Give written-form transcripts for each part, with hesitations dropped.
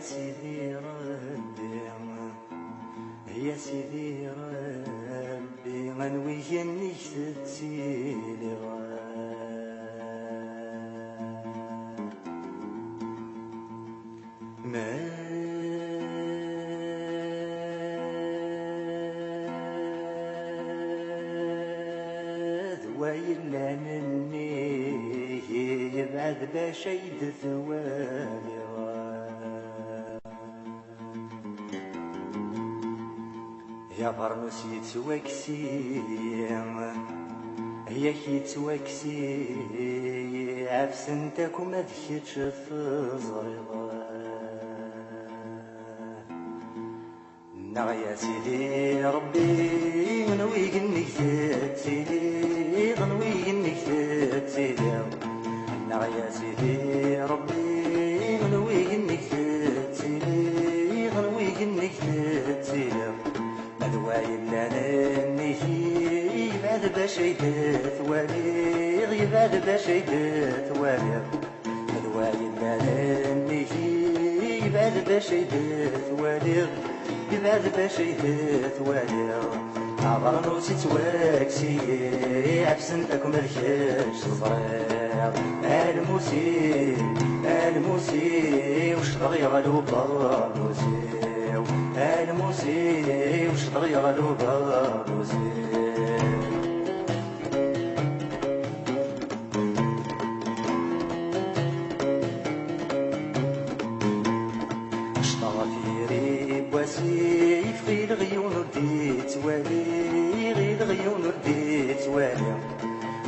يا سيدي ربي، يا سيدي ربي غنوي انك تتسيلي ما ذوي الا مني يبعد باش يد ثوالي يا فرنوسي توكسي هي كي توكسي عفسنتك وما دخلتش في زريضة يا سيدي ربي غنوي انك تتسيلي غنوي انك تتسيلي يا سيدي ربي غنوي انك تتسيلي غنوي انك تتسيلي مدواي الا نمشي يبعد باش يبات واليغ يبعد باش يبات واليغ مدواي الا نمشي يبعد باش يبات واليغ يبعد باش يبات واليغ عبرنوسي تواكسي عبسنتك ملكاش صغير الموسي الموسي وش بغي غلو برنوسي الموسي وش بغي غلو برنوسي وسيف غير غيون رديت والي غير غيون رديت والي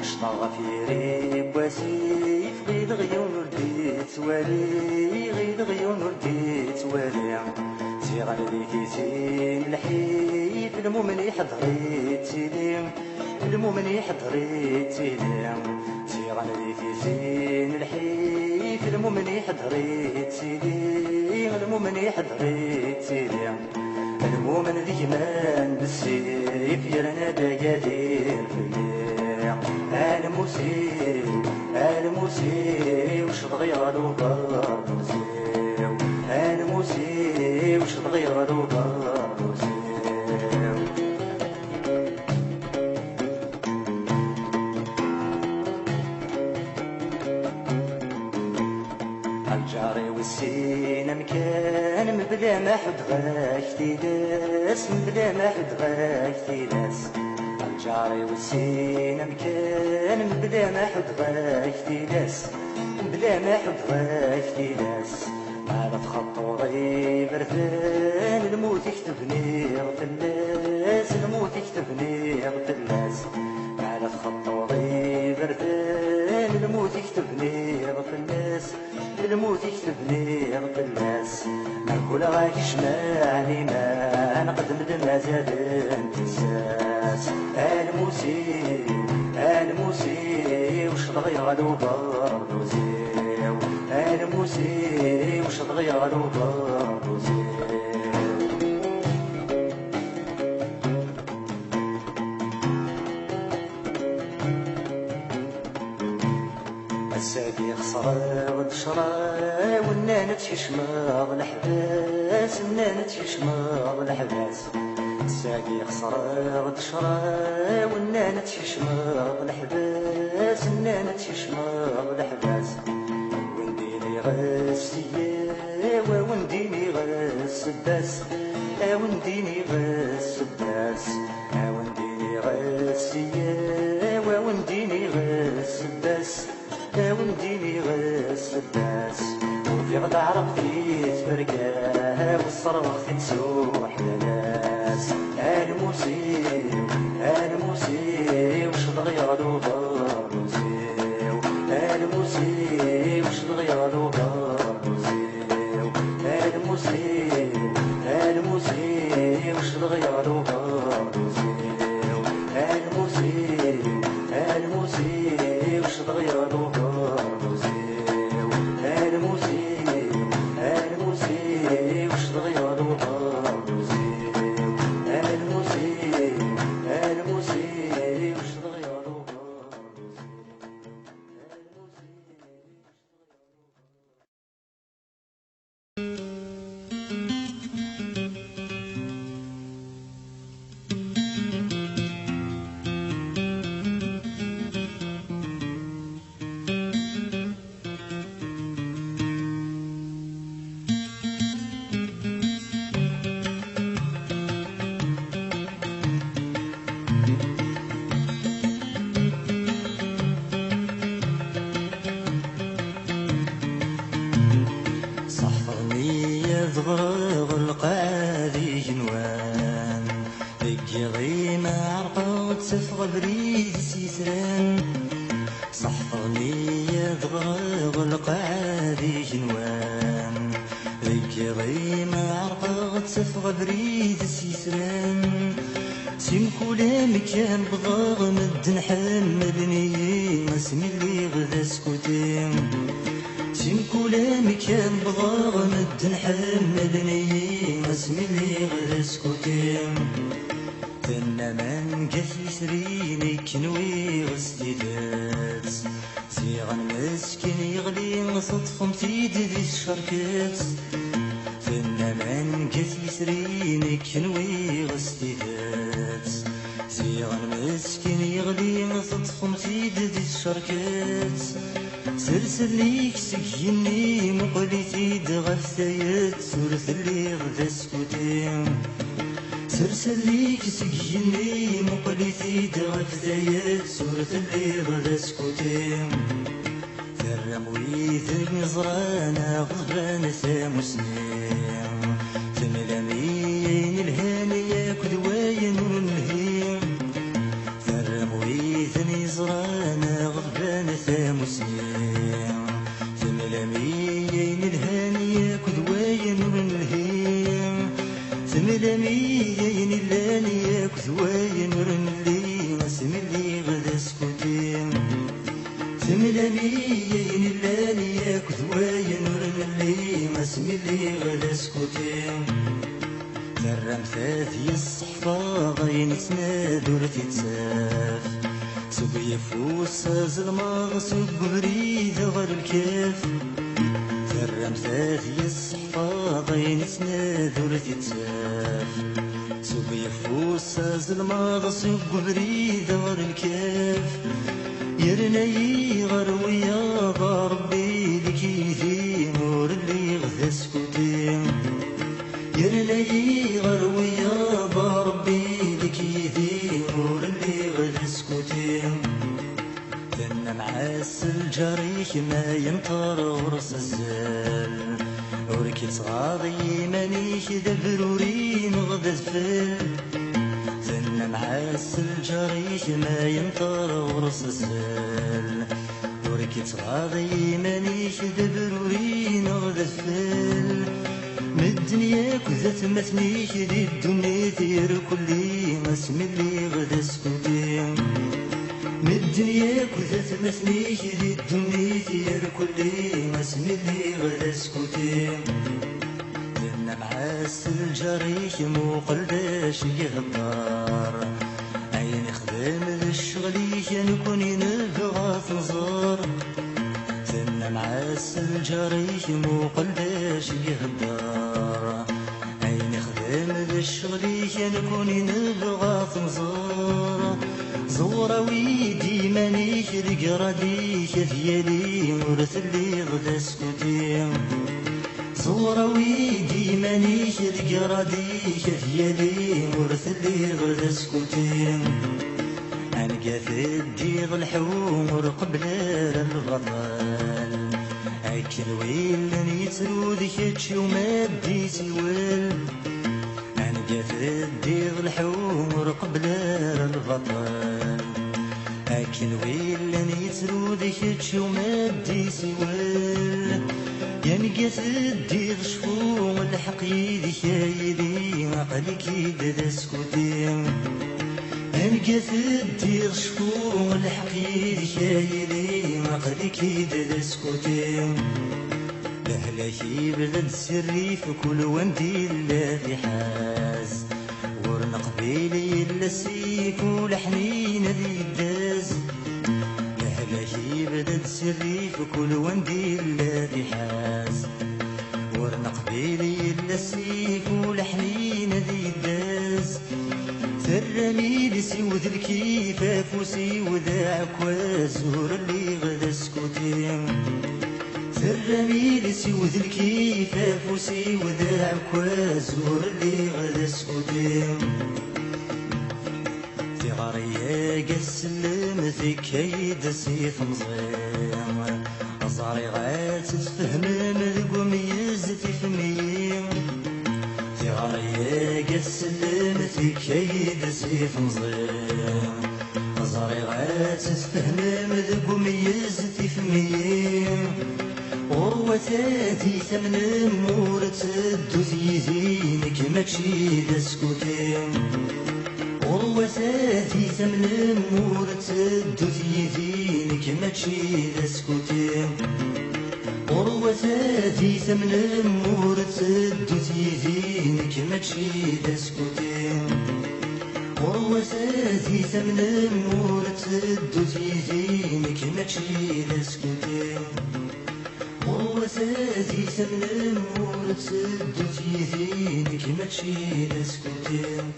شطاغ في ريب وسيف غير غيون رديت والي غير غيون رديت والي زيغ ليكي زين الحيف المؤمن حضريت لي المؤمن حضريت لي زيغ ليكي زين الحيف المؤمن حضريت لي المؤمن حضريت لي المؤمن ذي مان بالسيف يرنا دقادير فيا الموسي الموسي وش تغيروا برموسي الموسي وش تغيروا برموسي الجاري والسين مكان مبلا ما حد غاك تيلاس مبلا ما حد غاك تيلاس الجاري والسين مكان مبلا ما حد غاك تيلاس مبلا ما حد غاك تيلاس على تخطوري برفان الموت يكتبني غتلاس الموت يكتبني غتلاس على تخطوري برفان الموت يكتبني غتلاس الموت يكتبني غتلاس نقول غاك شمعني ما نقدم ما زاد انتساس الموسي الموسي وش تغيروا برموسي الموسي وش تغيروا برموسي الساقي خسر ود شرا والنانت شماغ الحباس النانت شماغ الحباس الساقي خسر ود شرا والنانت شماغ الحباس النانت شماغ الحباس ونديني غاسية ونديني غاس الداس ونديني غاس الداس ونديني غاسية ونديني غاس الداس ونديني غاس الداس وفي غدا عرفتي تفرقاه والصرخ في تسوح لناس الموسي الموسي وش تغيروا برموسي دغرغ القاذي جنوان ذكي غيمة عرقا تسفغ بريد سيسران صحفني دغرغ القاذي جنوان ذكي غيمة عرقا تسفغ بريد سيسران سيم كل مكان بضاغ مدن حملني اسمي اللي غدا سكوتين سيم كل مكان بضاغ مدن حملني اسمي اللي غدا سكوتين تنا من قفي سريني كنوي غسديدات زيغن مسكين يغلي صدف متيد ذي الشركات تنا من قفي سريني كنوي غسديدات زيغن مسكين يغلي صدف متيد ذي الشركات سلسل ليك سكيني مقلتي دغفتيات سورث اللي غدا سكوتين سلسل ليك سكيني مقلتي دغفتيات سورث اللي غدا سكوتين ترم ويثني زرانا غضبان ثامسنين تملامين الهانية كدواين ونهيم ترم ويثني زرانا غضبان ثامسنين تملامين الهانية كدواين ونهيم تملامين الهانية كدواين ونهيم اسم اللي غدا سكوتين تملامين الهانية كدواين ونهيم اسم اللي غدا سكوتين ترم ثاثي الصحفة غين تنادور تتساف سوق يفوس زلماغ سوق بريد غير الكاف ترم ثاثي الصحفة غين تنادور تتساف سوق يفوس زلماغ سوق بريد غير الكاف يرني غرويا ربي لكيدي نور اللي غدا سكوتين يرني غرويا بربي لكيدي نور اللي غدا سكوتين لأن معاس الجريح ما ينطر ورص الزال وركيت غاضي مانيش دبرورين غدا زفال لأن معاس الجريح ما ينطر ورص الزال وركيت غاضي مانيش دبرورين غدا زفال من الدنيا كذا تمثنيش دي الدنيا دير كلي اسم اللي غدا سكوتين من الدنيا كذا تمثنيش دي الدنيا دير كلي اسم اللي غدا سكوتين لأن معاس الجريح مو قلباش يهضر عين خدام ذا الشغليش نكون نبغى تنظر لأن معاس الجريح مو قلباش يهضر عين خدام ذا الشغليش نكون نبغى تنظر زورا ويدي مانيش رقراديش ديالي ورث اللي غدا سكوتين زورا ويدي مانيش رقراديش ديالي ورث اللي غدا سكوتين أنقى في الديغ الحومر قبل البطل أكل ويل يترود كتشي وما ديتي ويل أنقى في الديغ الحومر قبل البطل أكل ويل يترود كتشي وما ديتي ويل ينقى في الديغ شفوم الحق يدي كايدي عقلك يدد سكوتين أنقى في الدير شفوم الحقيد كايلي عقلك يدد سكوتين لهلاكي بلد سري في كل وندي الذي حاز ورن قبيلي لسيك ولحنين ذي الداز لهلاكي بلد سري في كل وندي الذي حاز ورن قبيلي لسيك ولحنين ذي الداز ترمي لسي وذ الكيفاف وسي وذا عكواز ور اللي غدا سكوتين ترمي لسي وذ الكيفاف وسي وذا عكواز ور اللي غدا سكوتين في غرية قسلم في كيد سيف مزغيم أصاري غات تفهم مذقوم يزتي فميم كيد سيف مزيان زري غات تفهم ذك ميز تفميم ورواتاتي ثمن مورت الدو زينك ماشي دا سكوتين ورواتاتي ثمن مورت الدو زينك ماشي دا سكوتين ورواتاتي ثمن مورت الدو زينك ماشي دا سكوتين ورواتاتي ثمن مورت الدو زينك ماشي دا سكوتين ورواتاتي ثمن مورت الدو زينك ماشي دا سكوتين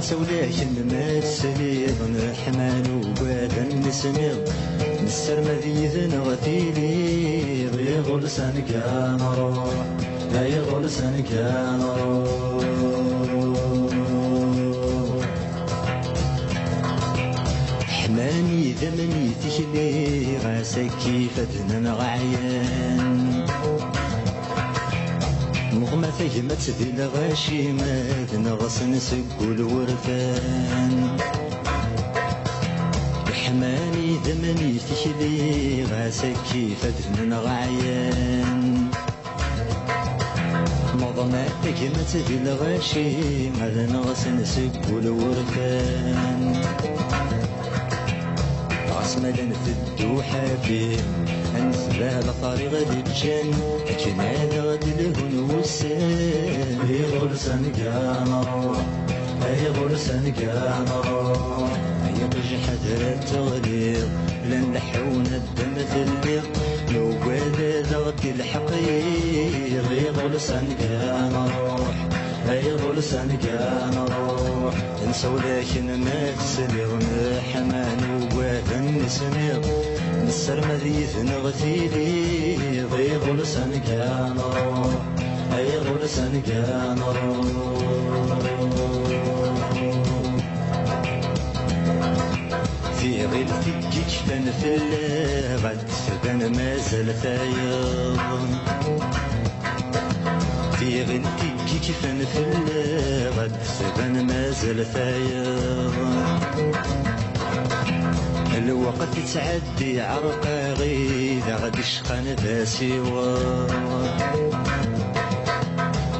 نسوليك ما تسليض نحمان وبادا نسميض نسر مذيذ نغتيلي غي غلسان كان روح غي غلسان كان روح حماني ذمني تكلي غاسك كيف نغعيان مغمى فهمت ذي الغاشيمات نغص نسق الورثان حماني ذمني تكلي غاسك كيف نغعيان مغمى فهمت ذي الغاشيمات نغص نسق الورثان عصملا في الدوحة فيه أنسبال طريق الجن لكن هذا غد لهن والسان هي غرسان كان روح هي غرسان كان روح هي بجي حذر التغليظ لن لحون الدم ثليظ لو بدا ضغط الحقيق هي غرسان كان روح هي غرسان كان روح نسوا لكن ما تسليظ حمان وبادا نسميض نسر مذيث نغتيلي ضي غلسان كان روح أي غلسان كان روح في غيرتي كيفان في اللغة تبان ما زال فايض في غيرتي كيفان في اللغة تبان ما زال فايض الوقت تعدي عرقاغي إذا غد شقان باسيوا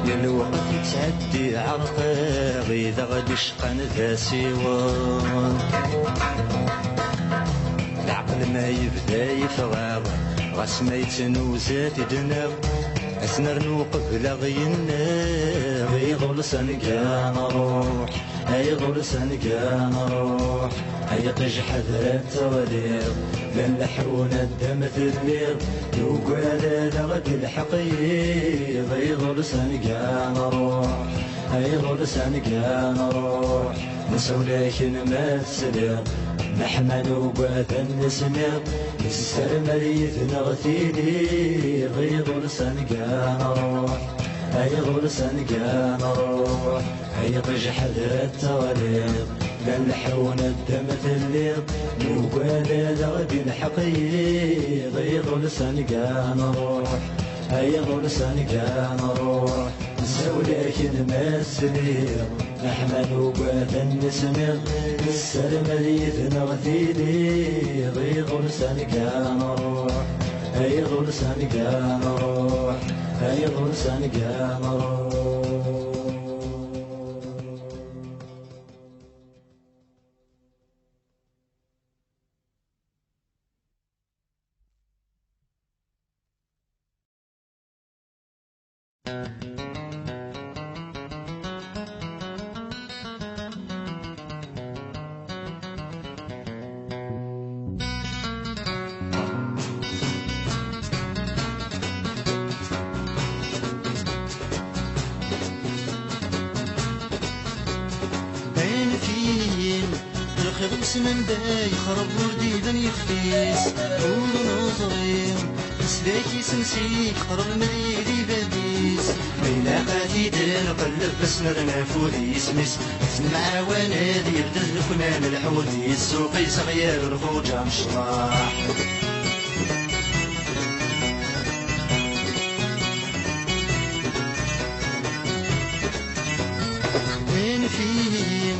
الوقت تعدي عرقاغي إذا غد شقان باسيوا العقل ما يبدا يفغاغ غاس ما يتنوزات دناغ أسنر نوقف لغينا غي غلسان كان روح أي غلسان كان روح أي تجحد التوليض لن لحون الدم في الليل يوقال لغد الحقيق أي غلسان كان روح أي غلسان كان روح نسوليك ما تسليض نحمل وبادا نسميض نسر مريث نغتيلي غي غلسان كان روح أي غلسان كان روح أي تجحد التوليض لن لحون الدم في الليل يوقال لغد الحقيق أي غلسان كان روح أي غلسان كان روح نسوليك نمسليض نحمل وبادا نسميض نسر مريث نغتيلي غي غلسان كان روح هاي غرسان كان روح هاي غرسان كان روح. خبز من دا يخرب وردي بن يخفيس قول نظريم سلاكي سنسيك قرب مريدي بابيس بينا قاتيدين قلب بس مرنا فوديس مس اسمع ونادي يردد فنان الحوديس سوقي صغير الخوجة مشراح. وين فين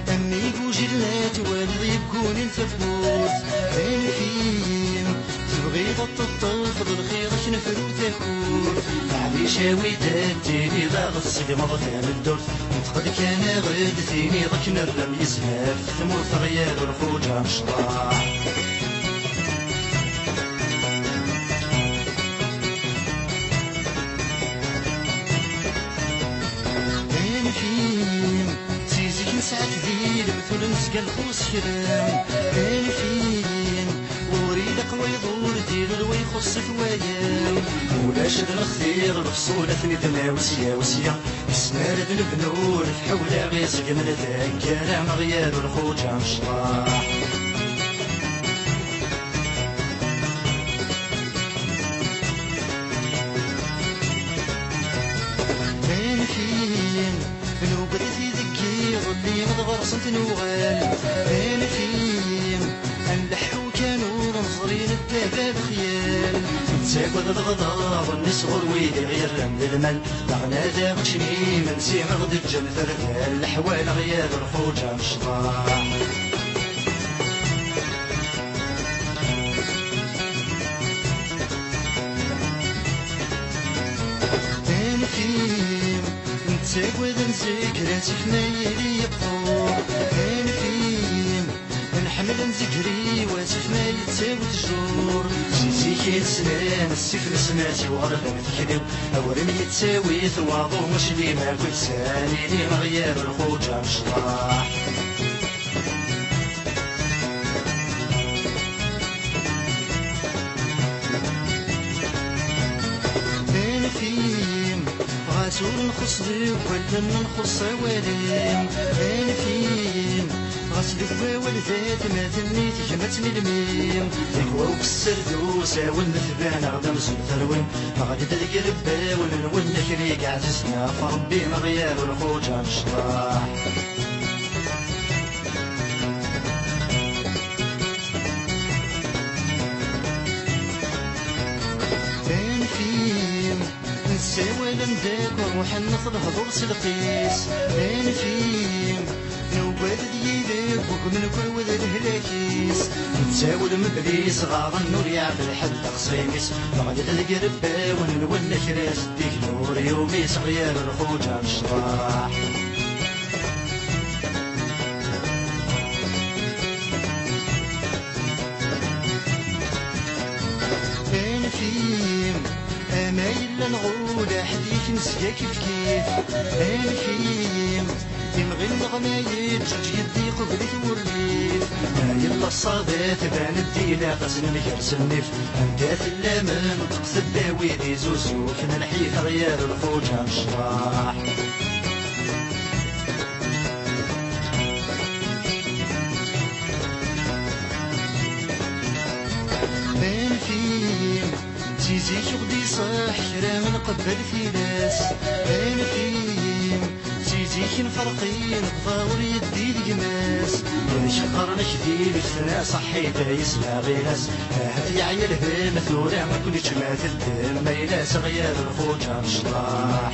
أمي بوجلات والدي بكون الففوت وين فين تبغي تطلف بالخير نفرو تاكل عمي شاوي داتيني ضاغط الصقم ضغطان الدرت نتقد كان غدتيني ضك نرم يزهاف ثمور ثغيال الخوجة مشراح. وين فين تيزيك نسعى كذيل مثل نسقى الخوص كرام وين فين وريد قوي ضور دير الوي خص فوايا ولا شد الخير الفصولة ثني وسيا وسيا يسمار بالبنور في حولها غيزق من ذاك مغيال الخوجة مشراح. وين فين نوبتي ذكي ظلي مدغرس نوغال وين فين نلحو كانوا نظرين الدابة بخيال تاكل الغضا والنسغر ويدي غير رمد المال لغنا ذا غشني من سيم غد الجن ثرثال الحوال غياب الخوجة مشراح. وين فين نتاكل نذكر في مايلي يبطور وين فين نحمل نذكري واسف ما يتساوي الجور سيسيكي السنان السفر سماتي وغرفة تكذب أورم يتساوي ثواضو مش لي ما كنت ساني لي مغياب الخوجة مشراح. وين فين غاسول نخص ذيك ولا نخص واليم وين فين غاسل والذات ما تنيت كمتني الميم ذكوى وكسردوسة والمثبان غدا مسل ثروين غادي تلقى ربا وننون كريك عززنا فربي مغياب الخوجة مشراح. وين فين نساوى لمداك وروح نطلع ضرس القيس وين فين نوبات ديالك وكمن كل وذا الهلاكيس نتساوي المبليس غار النور يعمل حد قصيميس غادي تلقى ربا وننون كراس ديك نور يومي صغير الخوجة مشراح. وين فين أمايل نغول حديث نسيا كيف كيف وين فين يمغي الغمايل جوج يدي قبل ورليف يلا الصادات بان الديلة غزن الكرس النف أندات اللامن وتقصد داويدي زوزو كنا نحيث غيار الخوجة مشراح. وين فين تيزي شغدي صاح كرا من قبل في ناس وين فين تيزي نفرقين بضاور يدي القماس شقر نكدي بثنا صحيته يسمع غياس هذي عيالها مثورة ما كنتش ما تلدم ما يلاس غيار الخوجة مشراح.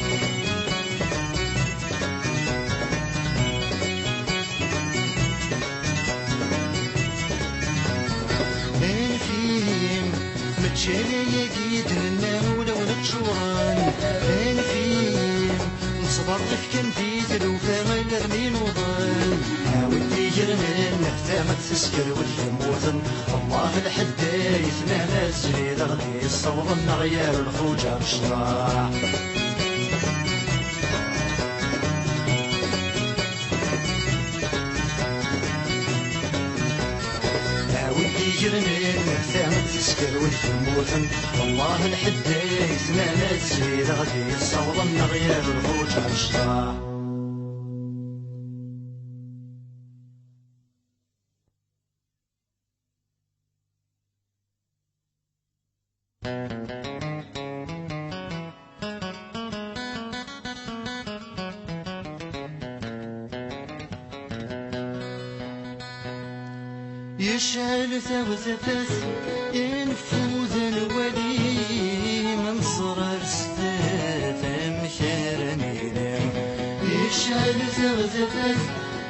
شالي يدنا ولو نتشورن أنا فين نصبر في كنتي تلوفا ما نرمي نوضن ودي يرمين نحتامك تسكر والجموثن الله الحدايثنا نازلي لغدي الصوضن غير الخوجة بشراع يجرنين نحتامك تسكر والجموثن والله الحدايثنا نازلي لغدي الصوضن غير الخوجة بشراع يشعل ثغثثث ينفوذ الولي من صرر ستاث مشارني لم يشعل ثغثثث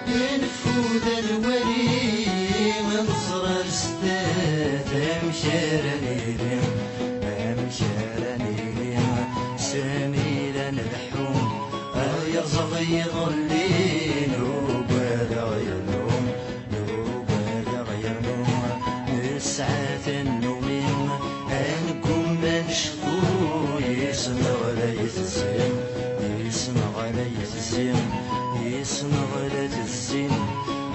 ينفوذ الولي من صرر ستاث مشارني لم سامي لنا الحوم يرزق يظلين وبلا يلوم ساعات النوم أنكم منشفو يسمع ولا يتزين يسمع ولا يتزين يسمع ولا يتزين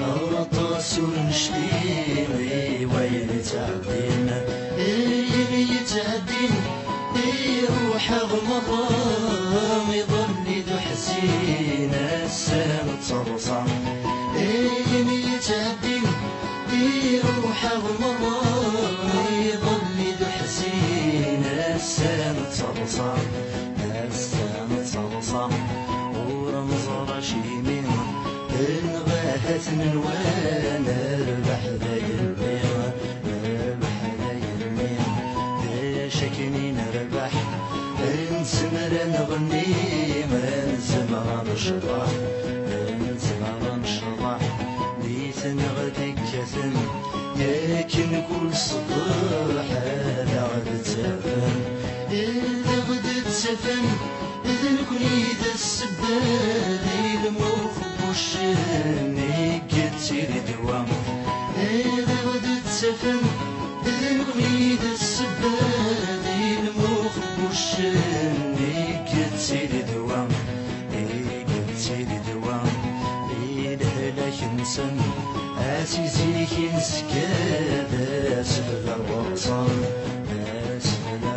الرطاس ونشلين وين يتعدين يتعدين يروح غمضان يظل ذو حزين السام تصرصان يتعدين يروح غمضان يظل ذو حزين السام تصرصان ورمز رشيمين انغاهت من وين الربح ذا يرمين شكنين ربح انسمر نغني من زمران الشبح ليثن غدك كثن ياكن كل صباح لا غد تسفن إذا غد تسفن إذا نكون إذا السبال الموخ بوشن يكتير دوام إذا غد تسفن إذا نكون إذا السبال الموخ بوشن يكتير دوام ينسن أسيزي ينسكاد أسفل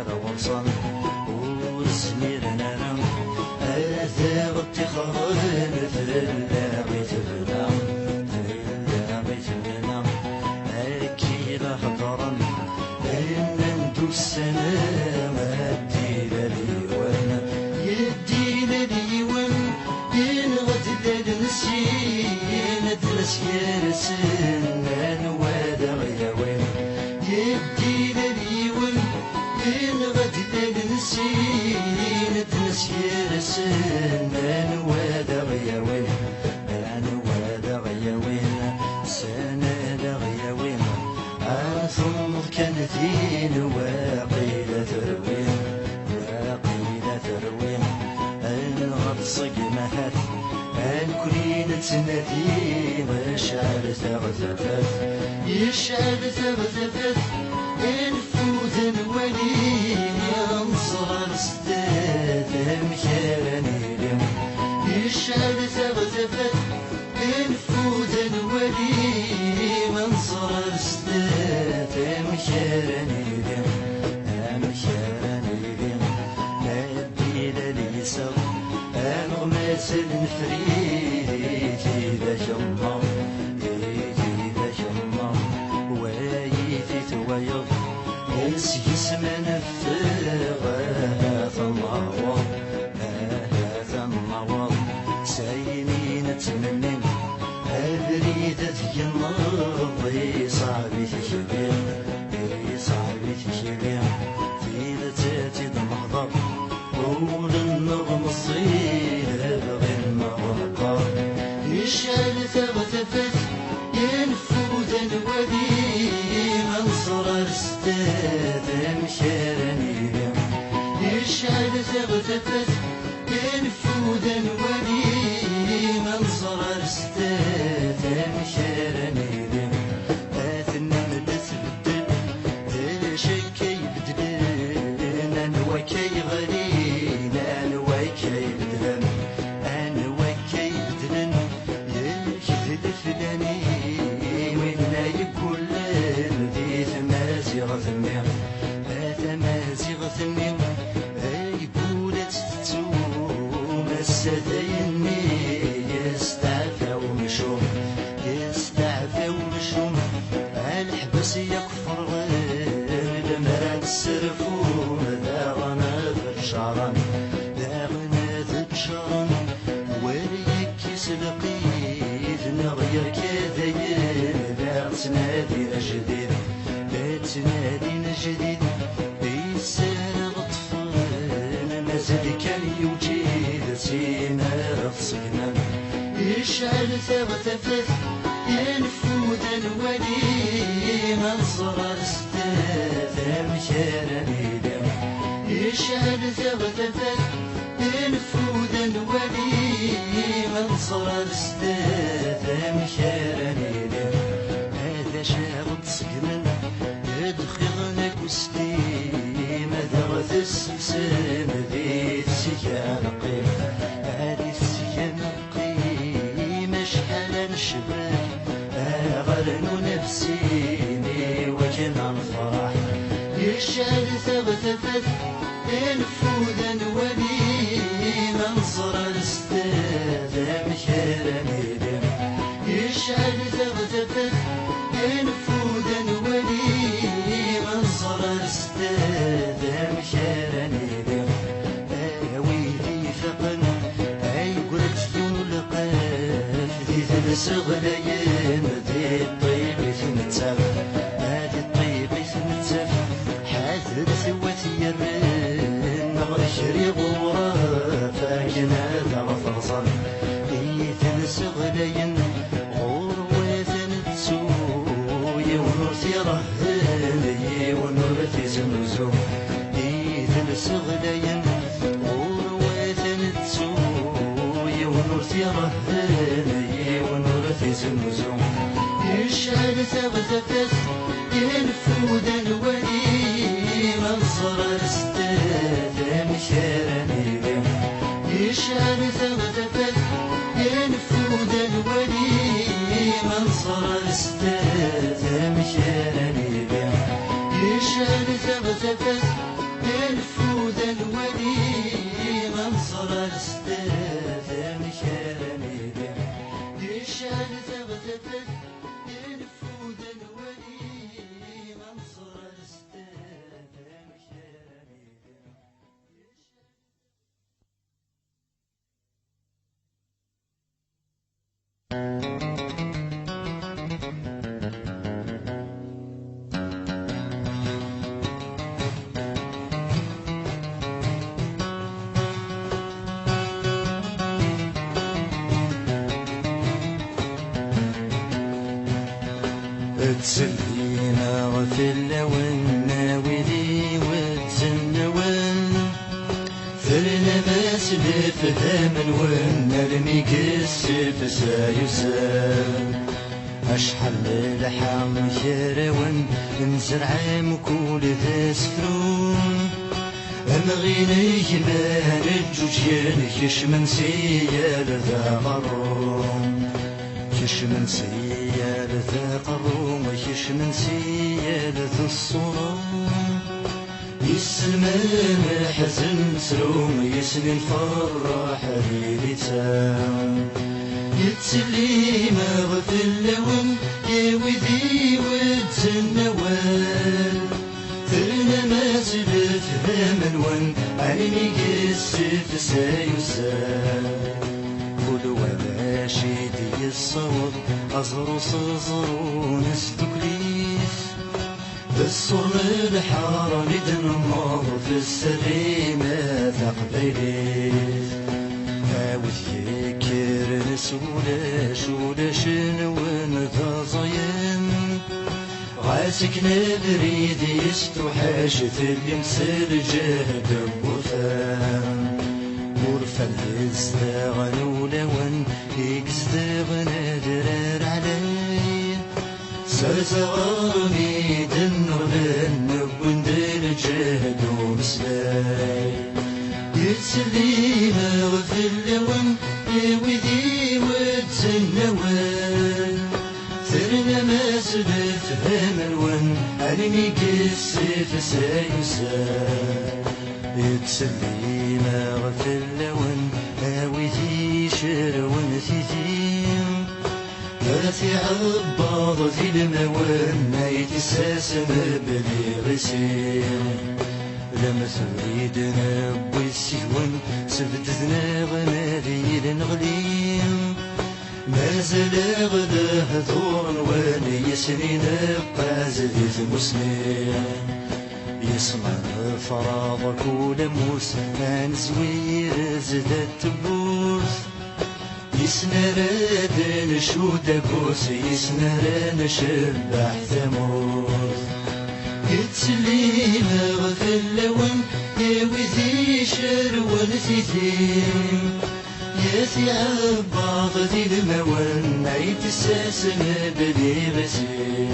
الورصان ورسمير نرم أثاب التخرين في اللعبة تبنام أكيد هضرا إن ندو السلام الدين ليوان يدين ليوان ينغد للنسيين درسيان سنان وادغ يوان يدين ليوان ينغد للنسيين درسيان سنان وادغ يوان سنان غيوان ثم كانت واقيلة تروين الغرصق مهات الكلين تنادي وشعر ثغثثث يشعر ثغثثث انفوذ الولي انصر ستاث مكاني لم يشعر ثغثثث انفوذ الولي منصر ستاث مكاني لم نادي لليسر أنغمس النفريت ذاك الله وايثي ثويض يسم نفغ هذا الله سايمين تمنين أبريد ذي المرضي صعبي تشبير في ذاتي المحضر قول النغم الصير بغي المغرقر يشعل ثغثثث ينفوذ الولي منصر ستاث مشاهد ثفت ينفود الولي منظر الستات مشارني دم اثنى مدس بدل شكي بدلن انا وكي غريب انا وكي بدلن انا وكي بدلن يكذب فلاني وإنا يقول ذي ثمازغة النيم ثمازغة النيم يقول تتوم السديني يستعفى ومشوم يستعفى ومشوم الحبس يكفر لما تسرفون ذا غناذب شعرا ذا غناذب شعرا وليكس لقيت نغير كذاين لا تنادينا جديد لا تنادينا جديد بيسان غطفان مازال كان يوجد سينا غصقنا يشعل ثغثفت ينفود الولي منصر الستات مشارني دم يشعل ثغثفت ينفود الولي منصر الستات مشارني دم هذا شاغل سقمن يدخلنا كستي ماذا غث السلسل ذي السكان قيم هذه السكان قيم شحال نشبه غرن نفسيني وكنا الفرح يشعل ثغثفت ينفود الولي منصر الستات مشارني دم يشعل ثغثفت ينفود الولي منصر الستات مشارني دم ويلي ثقن اي قلت ذو القاف ذي ثلث غلايين ذي الطيب ثمتف هذه الطيب ثمتف حاذر ثوثي الرين غشري غورا فاكنا ذا فرصا ذي ثلث غلايين غور وثن تسوي ونرثي رهني ونرثي زمزم ذي ثلث غلايين غور وثن تسوي ونرثي رهني ونرثي زمزم يشعل ثغثفت ينفود الولي منصر الستات مشارني دم يشعل ثغثفت ينفود الولي منصر الستات مشارني دم يشعل ثغثفت ينفود الولي منصر الستات مشارني دم يشعل ثغثفت ينفود الولي منصر الستات مشارني دم تسلينا غفل اللون ناولي وتزنون ثرنا ما سلف ثامن ونرمي كسف سايسان أشحال لحام خيرون نزرع مكول تسفرون أمغيني ما نجوجين كشمن سيال ذا غرون كشمن سيال ذا قروم كشمن سيال ذا الصروم يسلم حزن سروم يسلم الفرح ليلتان يتسلي ما غفل اللون يوذي وتزنوان ثرنا ما سلف ثامن علمي قسف سايسان كل وماشي دي الصور أزرص زرون استكليف بالصور الحارة ندنمر في السليمة تقبليف هاوث يكر نسولاش ولاش نون ذا زين غاسك نبريد يستوحاش في اللي مسل جهد بوثان فالزداغن ولون يكزداغن درار علي سرزغرني دنغلن وندر جهد ومسلاي يتسلي في اللون وذي وتسنوان ثرنا ما سبت هملون علمي قصف سايسان يتسلي في اللون وذي شرون ثيثين ياتي عباض في الموان يتساسم بلي غسين لما تريدنا بويسيون سبتنا غنالي نغليم ما زال غدا ثور واني يسنين قازدي المسلم يسمع فراض كل موس ما نزوير زدت تبوس يسنر نشود كوس يسنر نشبع ثموس يتسلي في اللون وذي شرون ثيثين ياثي عباض ذي الموان يتساسم بلي غسين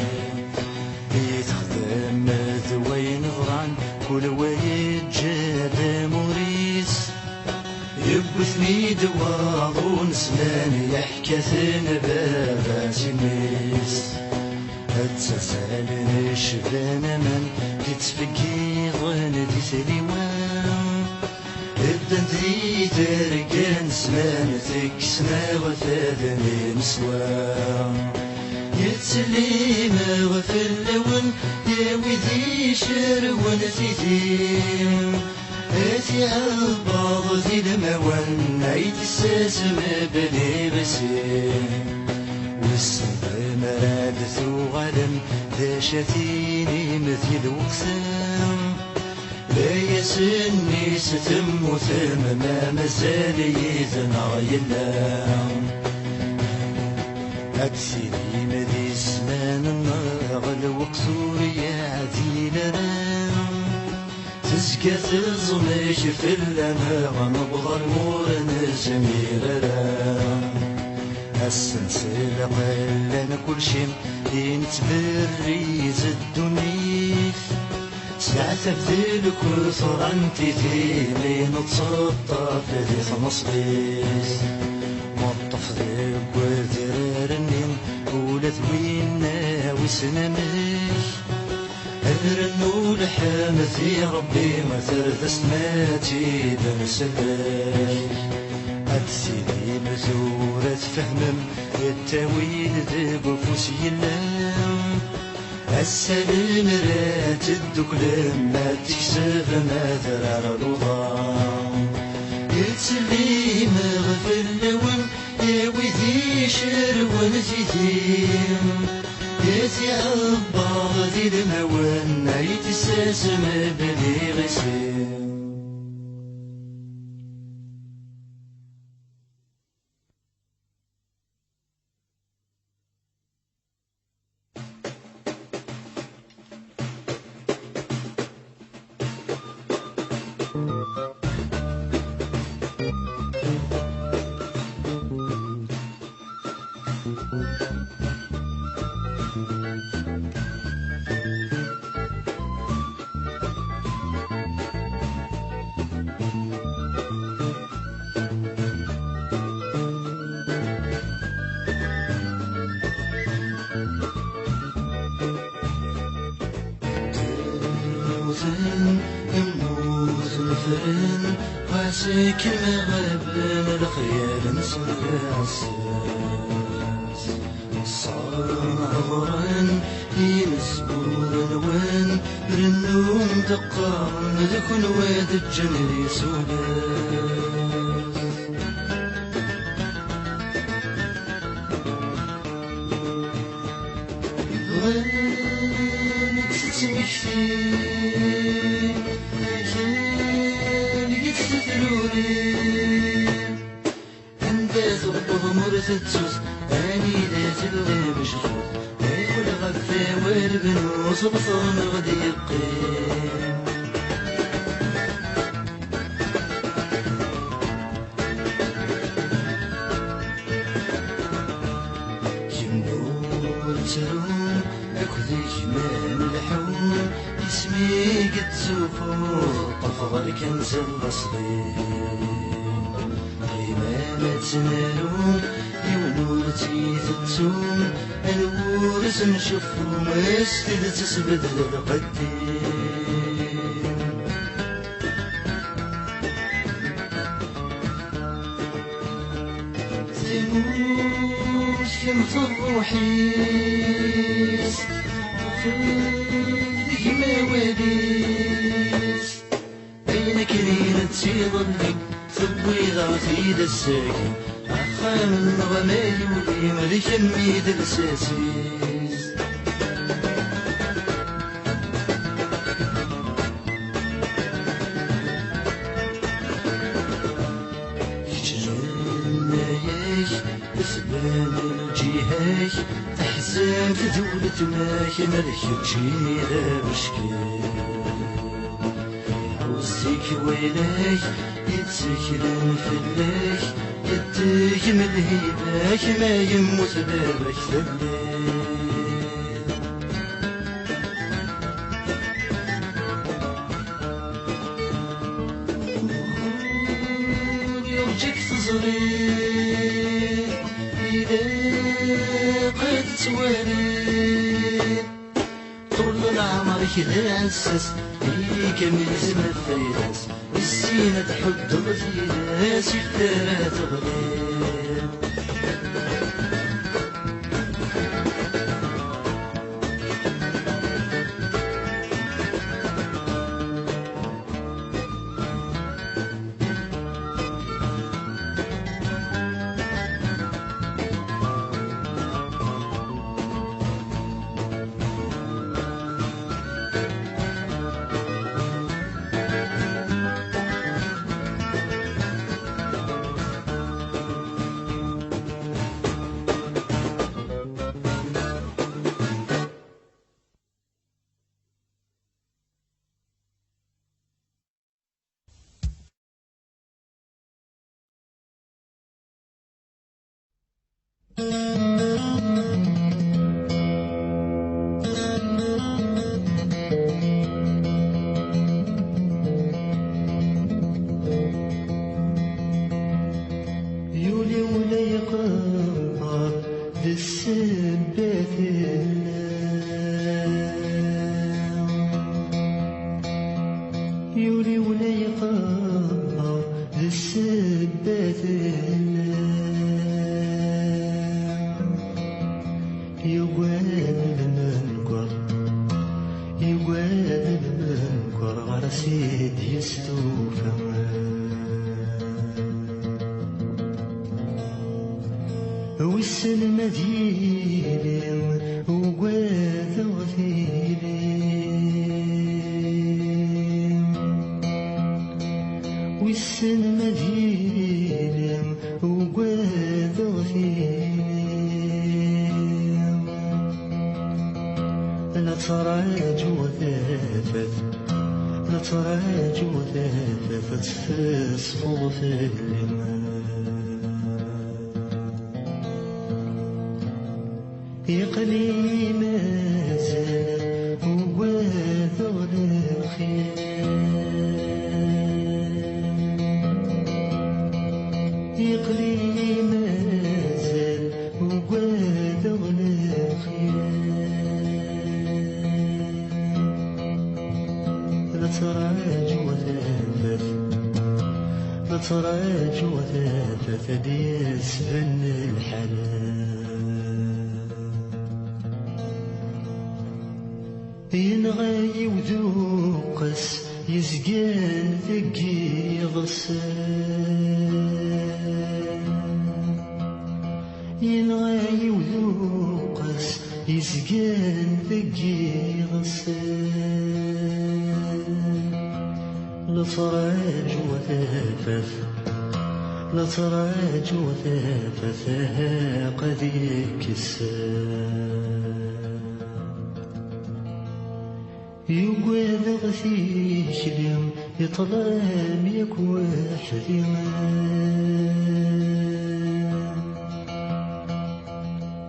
يتخدم ذوين غران كل وايد جاد موريس يبثني دواض ونسلان يحكثن بابا سميس أتسال الشبان من يتفكي ظن دي ثليوان الدن ذي ترقان سمان تكسنا وثاذني مسوان يتسلي ما غفل اللون وذي شرون ثيثين أتي عالباض ذي الموان يتساسم بلي غسين والصبر مرادث وغلم ذا شتيني مثل وقسام لا يسني ستم وثم ما مازال يثنى يلام أكسيني مذي سمان النغل وقصور يعدي لرام تزكى تزمش في اللماغ نبضى المور نزمير رام السلسلة قلنا كل شي ينتبريز الدنيث ساعة تبذل كثر انتي ثيمين تصطف ذي ثمصبيث مطف ذي وذرار النين ولا ثوينا وسنمش الرنو لحام في ربي ما ثرث سماتي بنسلاش أتسيني مزورة فهمم التاويل ذي بفوس يلام السلام رات الدكلام ما تكسف ما ذرار الوضام يتسلي ما في اللون وذي شرون ثيثين ياتي عباض ذي الموان يتساسم بلي غسين واسك المغرب الخيال نسرس صار عبران يمسبور الوان رنون دقان ذكن واد الجمل سوداس غانك تتمشي تتسوس أني لا تلغي بشخوص كل غفا والبن وصبصان غدي يقيم كنزل صغير إمامة نارون يولوتي تتسوم الورس نشوفو مستد تسبدل القديم زيموش كنت الروحيس وفي مواليس أين كرينة تيضلي ثبيضة في الساكن أخان النظمي ولي ملك الميد الساسيس يجرنايك بسبان الجهاك أحزاب دولة ماك ملك جيدا بشكي وزيك ويلاك يتسكرن فلاك يديك من الهيباك ما يموت بابك ثليل يرجيك تزرين إذا قد توالي طول العمر كذا عسس ليك من اسم الفيداس السينة تحد غزيلاس يختارها تغليل يولي ولا يقهر بالسبات يولي ولا يقهر بالسبات يقال المنكر غرسيد يستوفى والسلمى ديالي وقاذ غثيلي والسلمى ديالي وقاذ غثيلي لا تراجع ثافت لا تراجع ثافت في صفوف الماء يقلي مازال هو ذغل الخير يقلي مازال هو ذغل الخير لا تراجع ثافت لا تراجع ثافت ديس بن الحلال ينغي وذوقس يزقان ثقي غسان ينغي وذوقس يزقان ثقي غسان لا تراج وثافث لا تراج وثافثها قد يكسان يقوى غثي كلام يطلام يكوى حريمان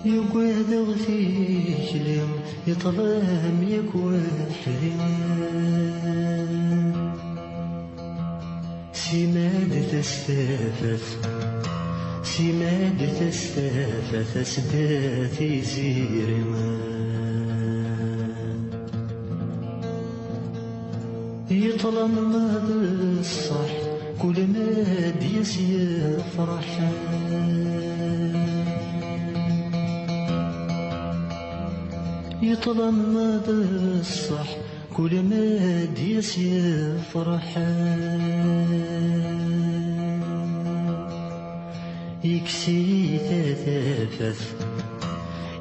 يقوى غثي كلام يطلام يكوى حريمان تستافت سماد تستافت سداتي زيري يطلم الصح كل ما ديس يفرح يطلم الصح كل ما ديس يفرح يكسي تثافت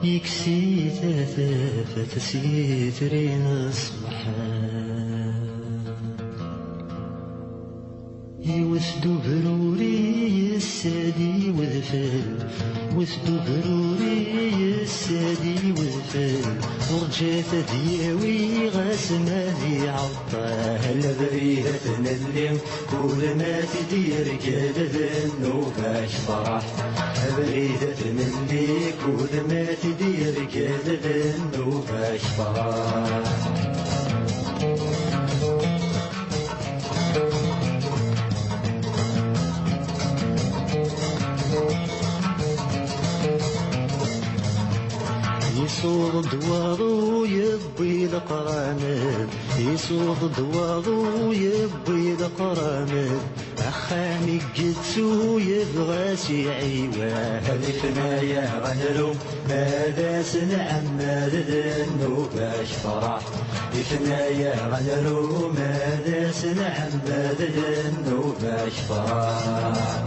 يكسي تثافت سيترين الصبحان يوثدو بروري السادي وذفل وثدو بروري السادي وذفل ورجات دياوي غاسماني عطاه البريدة اللي كل ما تدير كذب النوبة فرح بريدة اللي كل ما تدير كذب النوبة فرح يصوغ دوارو يبي القرامد يصوغ دوارو يبي القرامد أخاني قدسو يبغى سيعيوه هدفنا يا غنرو ماذا سنعم النوبة فرح هدفنا يا غنرو ماذا سنعم النوبة فرح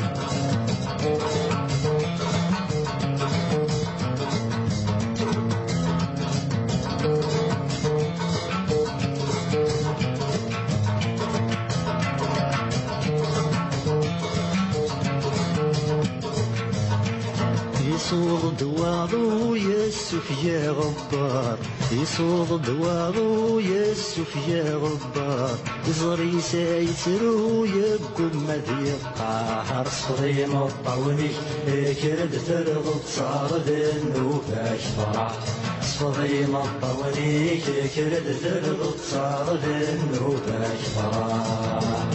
يصوغ دوارو يسوف يا غبار يصوغ دوارو يسوف يا غبار زري سايسرو يبقم مذي القاهر صري مطوني كرد ترغب صار النوبة فرح صري مطوني كرد ترغب صار النوبة فرح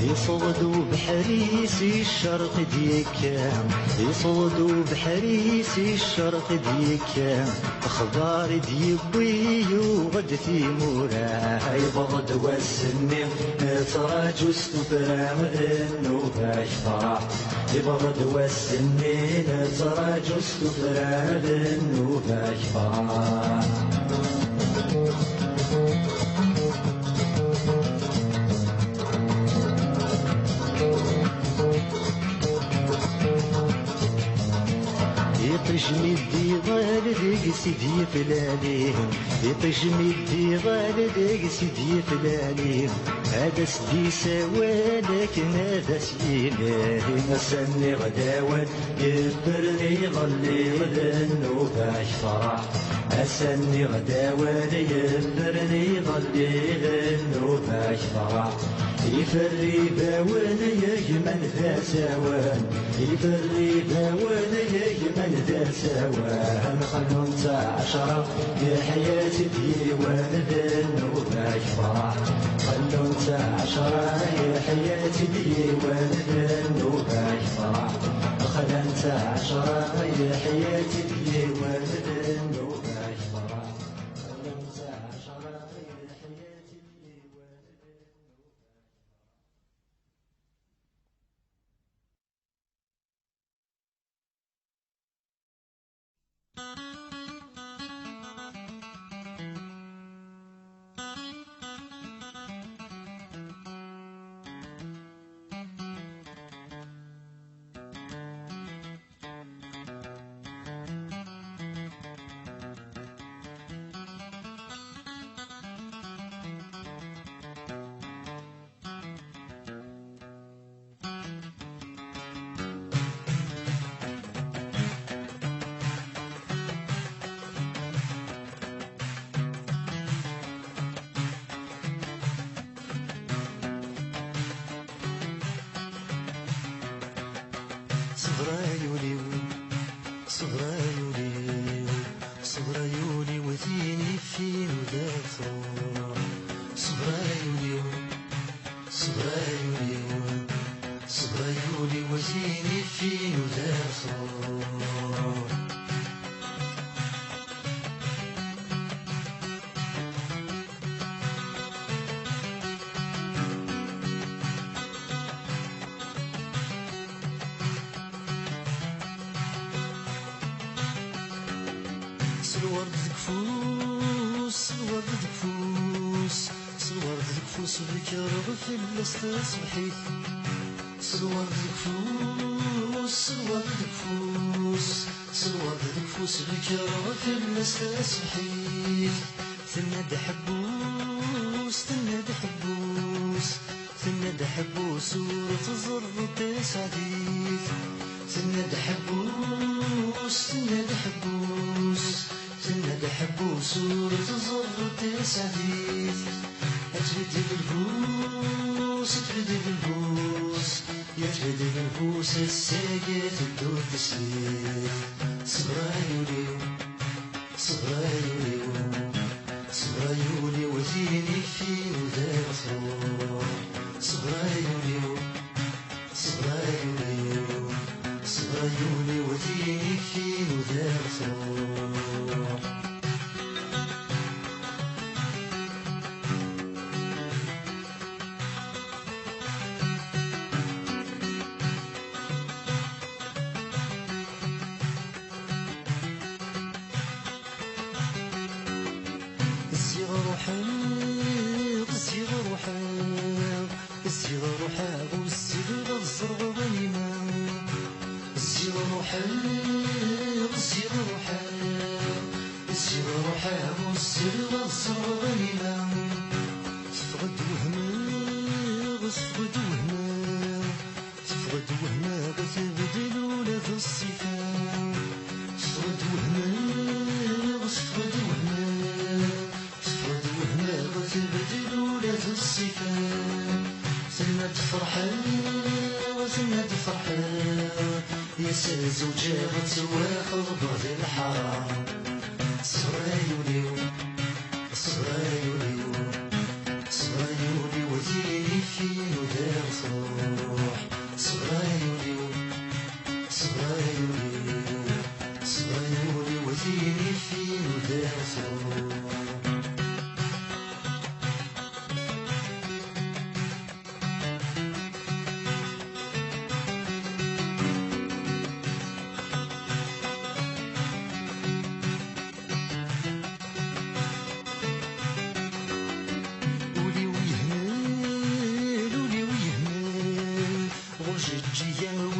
يصودوا بحريسي الشرق ديكام يصودوا بحريسي الشرق ديكام اخبار ديبي وغد في موراه يبغض والسني تراج استبرام النوبة فرح يبغض والسني تراج استبرام النوبة فرح يطجمي الديغال ديك سيدي فلانين يطجمي الديغال ديك سيدي فلانين هذا سدي سوالك هذا سيلاه مسني غداوان يبرني ظلي غدا النوبة فرح أسني غداوان يبرني ظلي غدا النوبة فرح يفري باوان يجمن ذا سوان يفري باوان يجمن ذا سوان خلون عشرة يا حياتي ديوان ذا النوبة فرح خلون عشرة يا حياتي ديوان ذا النوبة فرح خلون عشرة يا حياتي ديوان ذا النوبة فرح خلون عشرة يا حياتي ديوان الورد كفوس الورد كفوس الورد كفوس الكرب في الاستصبحيت الورد كفوس الورد كفوس الورد كفوس الكرب في الاستصبحيت ثناد حبوس ثناد حبوس ثناد حبوس ورتزر تسعديت ثناد حبوس ثناد حبوس ثناد حبوس ورتزر تسعديت أتبدي بالبوس أتبدي بالبوس يتبدي بالبوس الساقيت الدور تسليت صغرايولي صغرايولي صغرايولي وثيني فين ودار فروح صغرايولي صغرايولي صغرايولي وثيني فين ودار فروح الصغر حاق الصغر حاق الصغر حاق والصغر الزرق غنيمة الصغر حاق الصغر حاق الصغر حاق والصغر الزرق غنيمة تفقد وهماغ تفقد وهماغ تفقد وهماغ تبدل ولا في الصفات تفقد وهماغ تفقد وهماغ تبدل ولاد الصفات ثم تفرحان وثم تفرحان يا زوجة غتواخذ بعض الحرام صغرايولي صغرايولي صغرايولي وثيني فين ودار فروح صغرايولي صغرايولي صغرايولي وثيني فين ودار فروح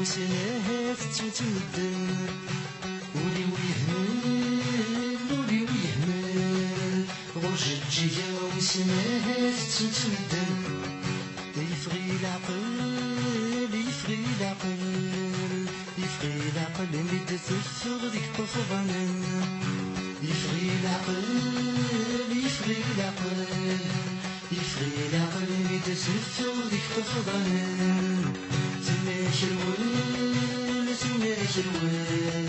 وسناها تتمدن ولي ويهمل ولي ويهمل غرج الجيا وسناها تتمدن يفغي العقل يفغي العقل يفغي العقل مد تفغ ديك طفضنا يفغي العقل يفغي العقل يفغي العقل مد تفغ ديك طفضنا تماش الول تماش الول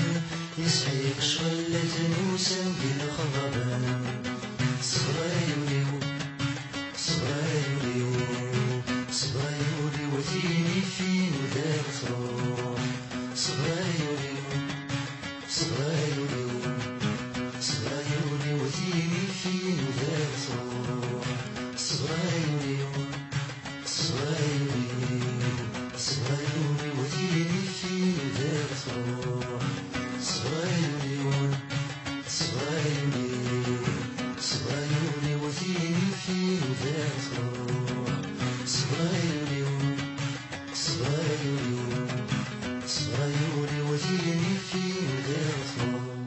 يسحيق شغلة نوسم بالخضبان صغرايولي صغرايولي صغرايولي وثيني فين ودار فروح صغرايولي صغرايولي صغرايولي وثيني فين ودار فروح صغرايولي صغرايولي صغرايولي وثيني فين ودار فروح صغرايولي صغرايولي صغرايولي وثيني فين ودار فروح صغرايولي صغرايولي صغرايولي وثيني فين ودار فروح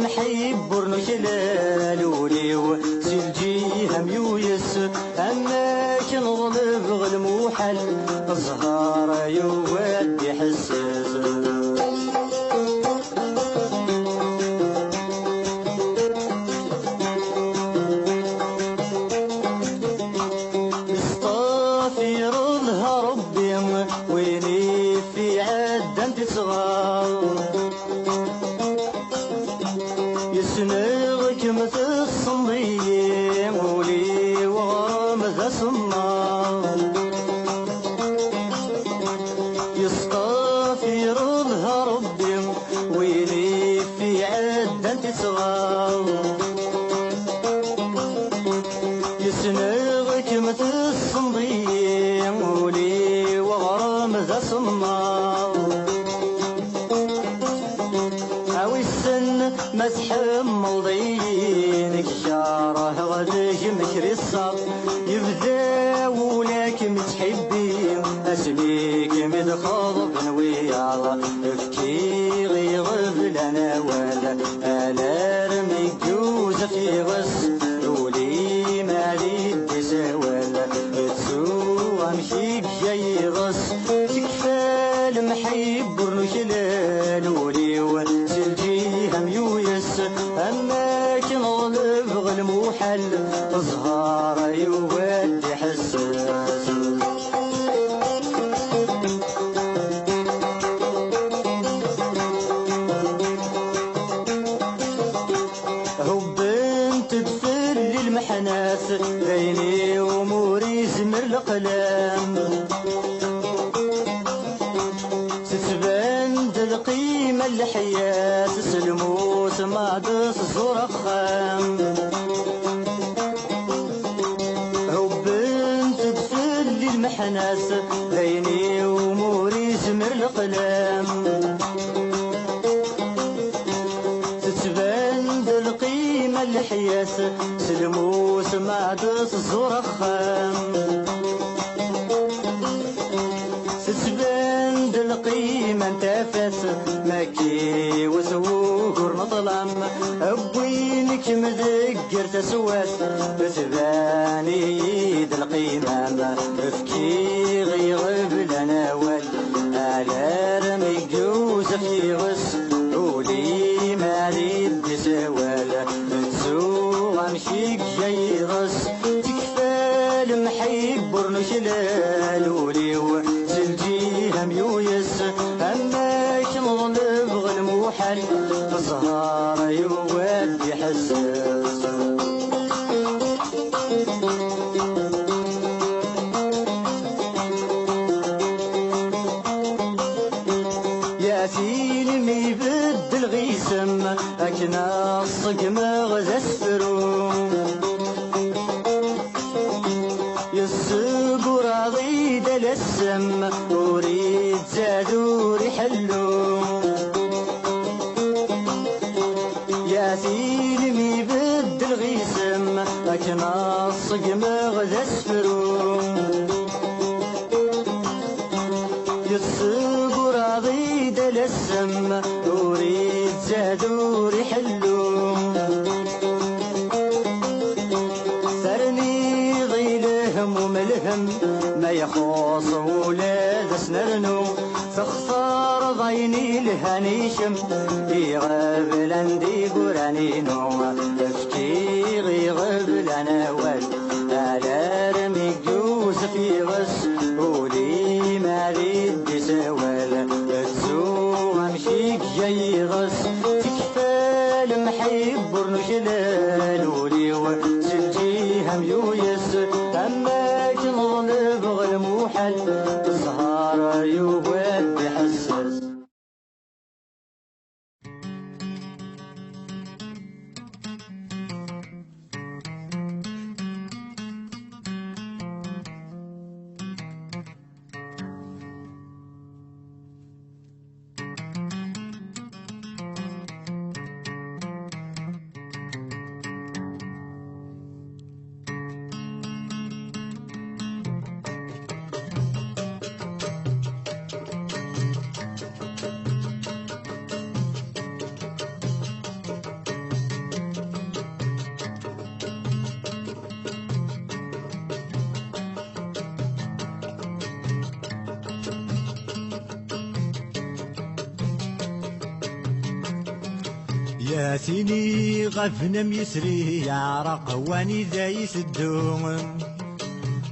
محيب برنو شلال وليو سلجي هم يويس أما كنظلم غالموحل الزهر يودي حساس مستغفر لها ربي ويني في عد انت صغار يسنغك مثل الصنديق ولي وغرام ذا صنار يستغفر لها ربي ويني في عد انت صغار يسنغك مثل الصنديق ولي وغرام ذا صنار أوي السن مسحم ضينك شاره غدك مشري الصف يبدا ولك متحبين أسليك مدخض بنوياض افكي غيغب لنا ولا ألا رمي جوز في غس ولي ما لي سوالا تسوى مشيك جاي غص تكفى المحيب برنشلال ولي وسلجيهم يويس أما كنظلب غالموحل الزهار يودي حساس المحناس بيني وموري زمر القلم ستبان القيمة الحياة سلموس ما دس زرخام بنت تدفل المحناس بيني وموري زمر القلم تتبان القيمة الحياس سلموس ما دس زرخام تتبان القيمة انتفس مكي وسوقر مظلم ابوينك مذكر تسواس بتباني القيمة افكي غيغب لنا ول على رمي جوز في غس قولي ما ريد سوالا تسوى مشيك جاي غس تكفى المحيب برنشلال ولي وسلجيهم يويس أما كنظلب غالموحل الزهار يودي حساس يا فيلم يبدل غيسم أكنا الصقم غزا اسفرو يسوق راضي دلسم وريد زادور يحلو يا فيلم يبدل غيسم أكنا الصقم غزا اسفرو يسوق راضي دلسم وريد زادور يحلو ثرني ضيلهم وملهم ما يخوص ولاد سنرنو تختار ضيني لهنيشم يغاب لندي قراني نوم تفكي غيغب لنا ول على رمي جوز في غس ولي ما ريد سوالا تسوى مشيك جاي غس تكفى المحيب برنشلال ولي وسلجيهم يويس أما كنظلب غالموحل الزهار يودي حساس ياتيني غفنا ميسري يعرق واني ذايس الدوم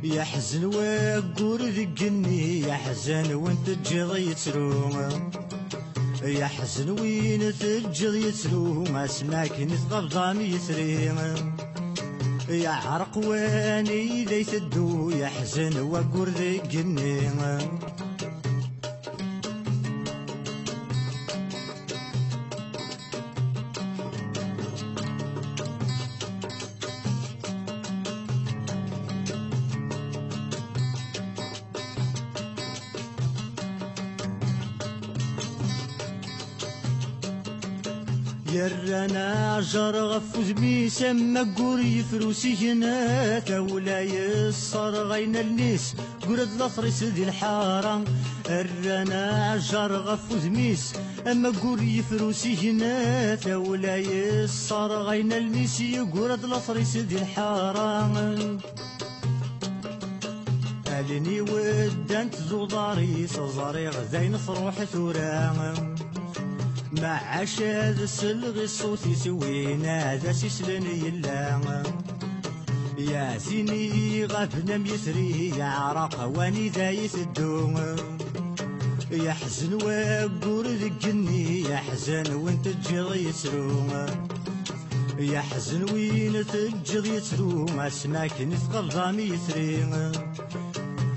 يحزن وقور ذقني يحزن وانت تجيض يتروم يحزن وين تجيض يتروم اسمعك نتغبضام يسريم يعرق واني ذايس الدو يحزن وقور ذقني يرانا جرغ فوزمي سما قوري فروسي هنا تولا يصر غين النيس قرد لطريس دي الحارة رانا جرغ فوزميس اما قوري فروسي هنا تولا يصر غين النيس قرد لطريس دي الحارة ألني ودانت زوضاري صزاري غزين صروح ثوران مع عشاد السلغ الصوت يسوينا ذا سيسلني يلا يا سيني غفنا ميسري يعرق واني ذايث الدوم يحزن وقور ذقني يحزن وانت تجيض يسروم يحزن وين تجيض يسروم اسمعك نثقل ضامي يسريم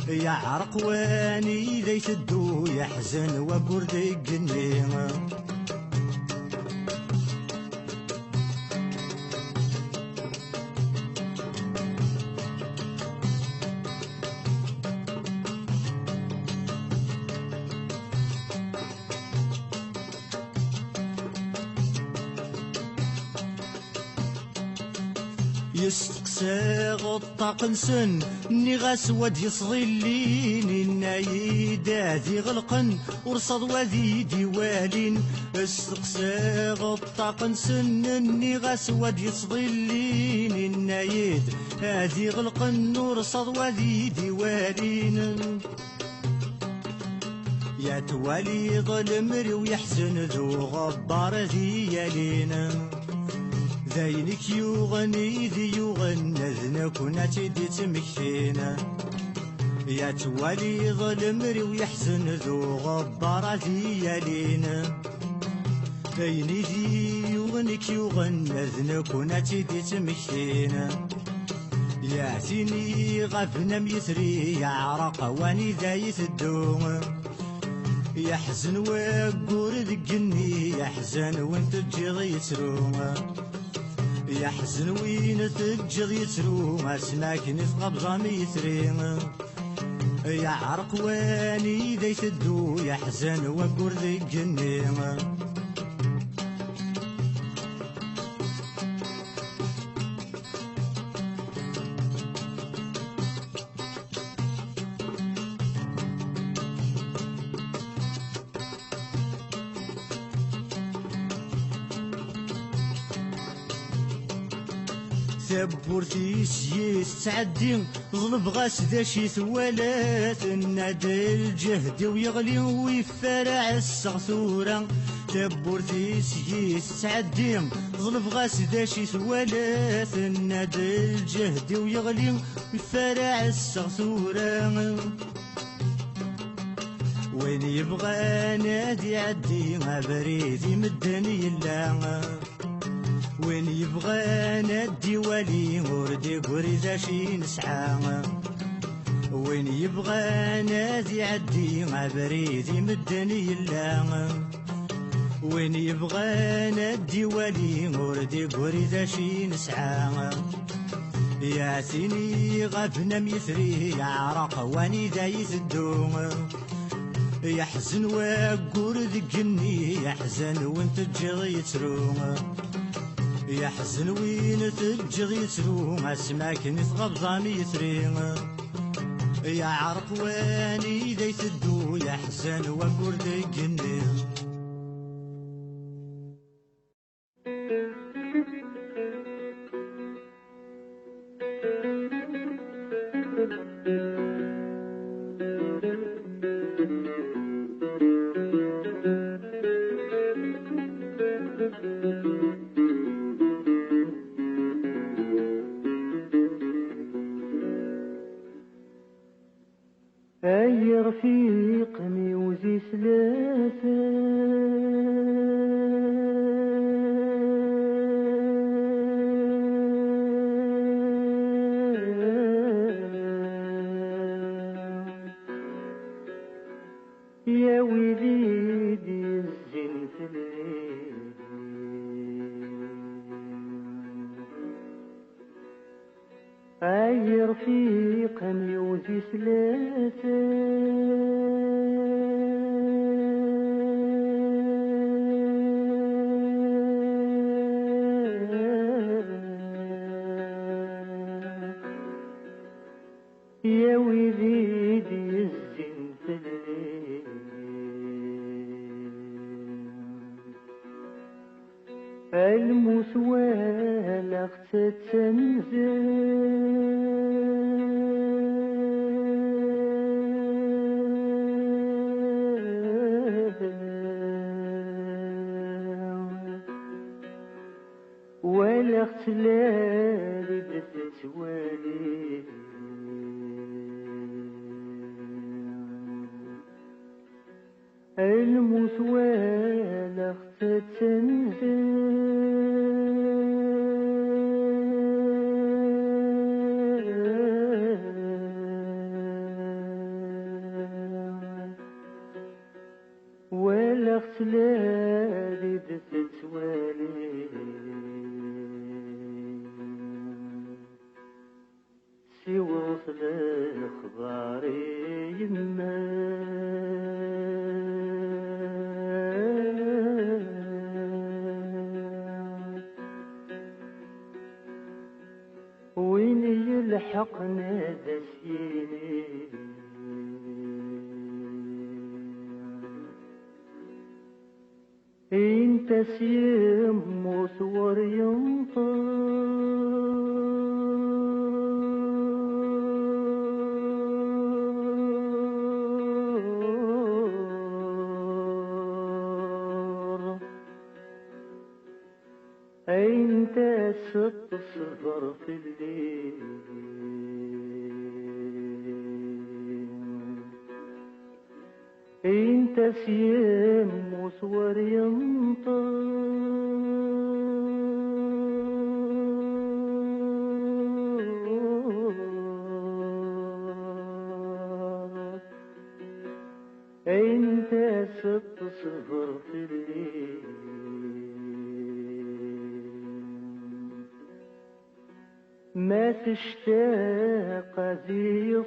يعرق واني ذايث الدو يحزن وقور ذقني يستقسى غطاق نسن ني غاسود يصغي اللين النايد ذي غلقن ورصد وذي ديوالين استقسى غطاق نسن ني غاسود يصغي اللين النايد ذي غلقن ورصد وذي ديوالين يا توالي ظلم ويحزن ذو غبار ذي يالين ذينك يغني ذي يغنى ذنك وناتي تمكتينا يا توالي ظلم ويحزن ذو غبار ذي يالينا ذيني ذي يغنك يغنى ذنك وناتي تمكتينا ياتيني غفنا ميسري يعرق واني ذايث الدوم يحزن وقور ذقني يحزن وانت تجيض يسروم يحزن وين تجيض يسروم اسمعك نثقب ضامي يسريم يعرق واني ذايث الدو يحزن وقور ذقني ثبورتي سيس تعدي ظلب غاس ذا شي ثوالات النادي الجهد ويغلي ويفرع الصغثورة ثبورتي سيس تعدي ظلب غاس ذا شي ثوالات النادي الجهد ويغلي ويفرع الصغثورة وين يبغى نادي عدي ما بريدي مدني يلا وين يبغى ندي ولي وردي قوري ذا شي نسعى وين يبغى نادي عدي مع بريدي مدني يلا وين يبغى ندي ولي وردي قوري ذا شي نسعى ياتيني غفنا ميثري يعرق واني ذايث الدوم يحزن وقور ذقني يحزن وانت تجيض يتروم يحزن وين تجيض يتروم اسمعك نثقب ضامي يتريم يعرق واني ذايث الدو يحزن وقور ذقني Thank you. أي رفيقني وزي ثلاثة يا وليدي الزين في الليل أي رفيقني وزي ثلاثة يا وليدي الزين في الليل الموت ولا ولا اختلالي بتتوالي الموت ولا ولا اختلالي بتتوالي سوى الأخبار يما وين يلحقنا دسيني انت سيم وثور ينطر انت ست صفر في الليل انت سيم وثور ينطر انت ست صفر في الليل ما تشتاق ذي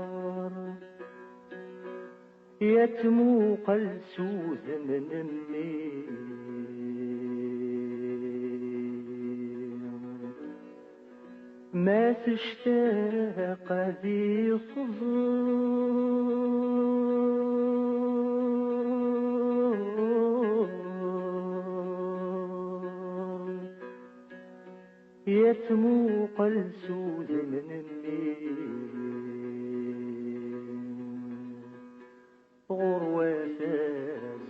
فزار يتمو قلسوذ من ما تشتاق ذي فزار يتمو قلسوذ من غروة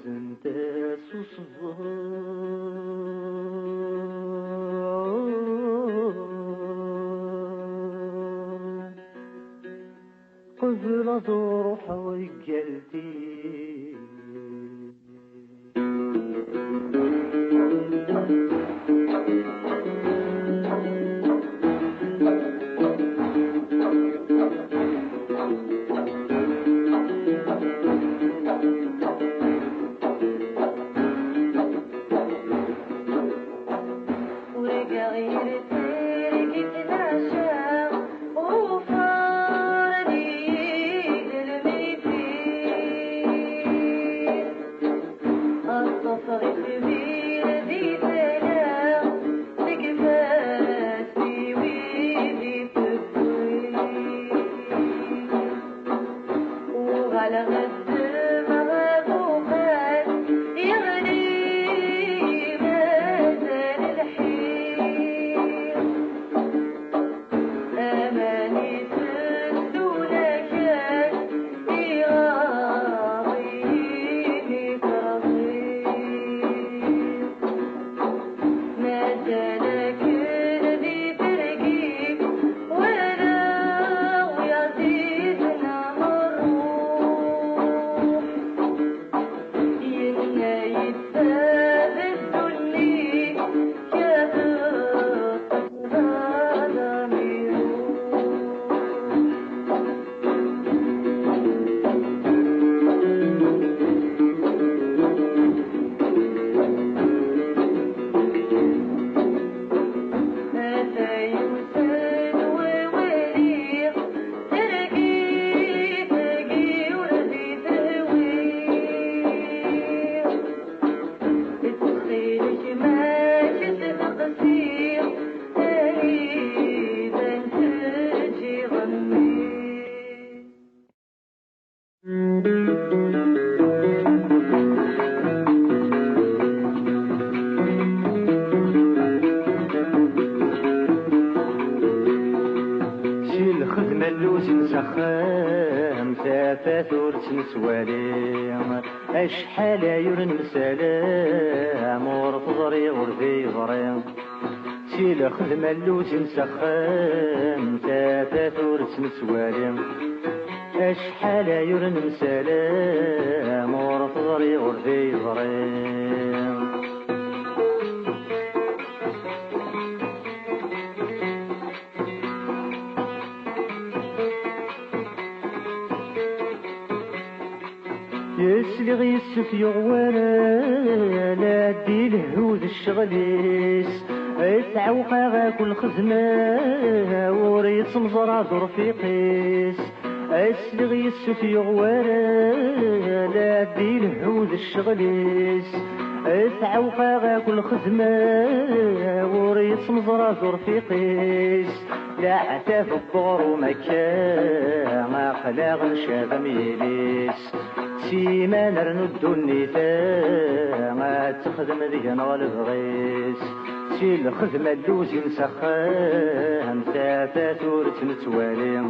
زنت صصفار قذر روح وقلبي اللوز نسخام ثافات ورتنسوالي أشحال يرن سلام ورتضري ورثي ضري سيل خدمة اللوز نسخام ثافات ورتنسوالي أشحال يرن سلام ورتضري ورثي ضري يسلغ يسف يغوالا لا دي الهود الشغليس اتعوقا غا كل خزمة وريت مزرع دور في قيس اسلغ يسف يغوالا لا دي الهود الشغليس اتعوقا غا كل خزمة وريت مزرع دور في قيس لا عتاف الضغر ومكان ما خلاغ نشاب ميليس سيما نرندو النيتا ما تخدم ذينا والبغيس سي الخدمة اللوز نسخام ثافات ورتنتوالي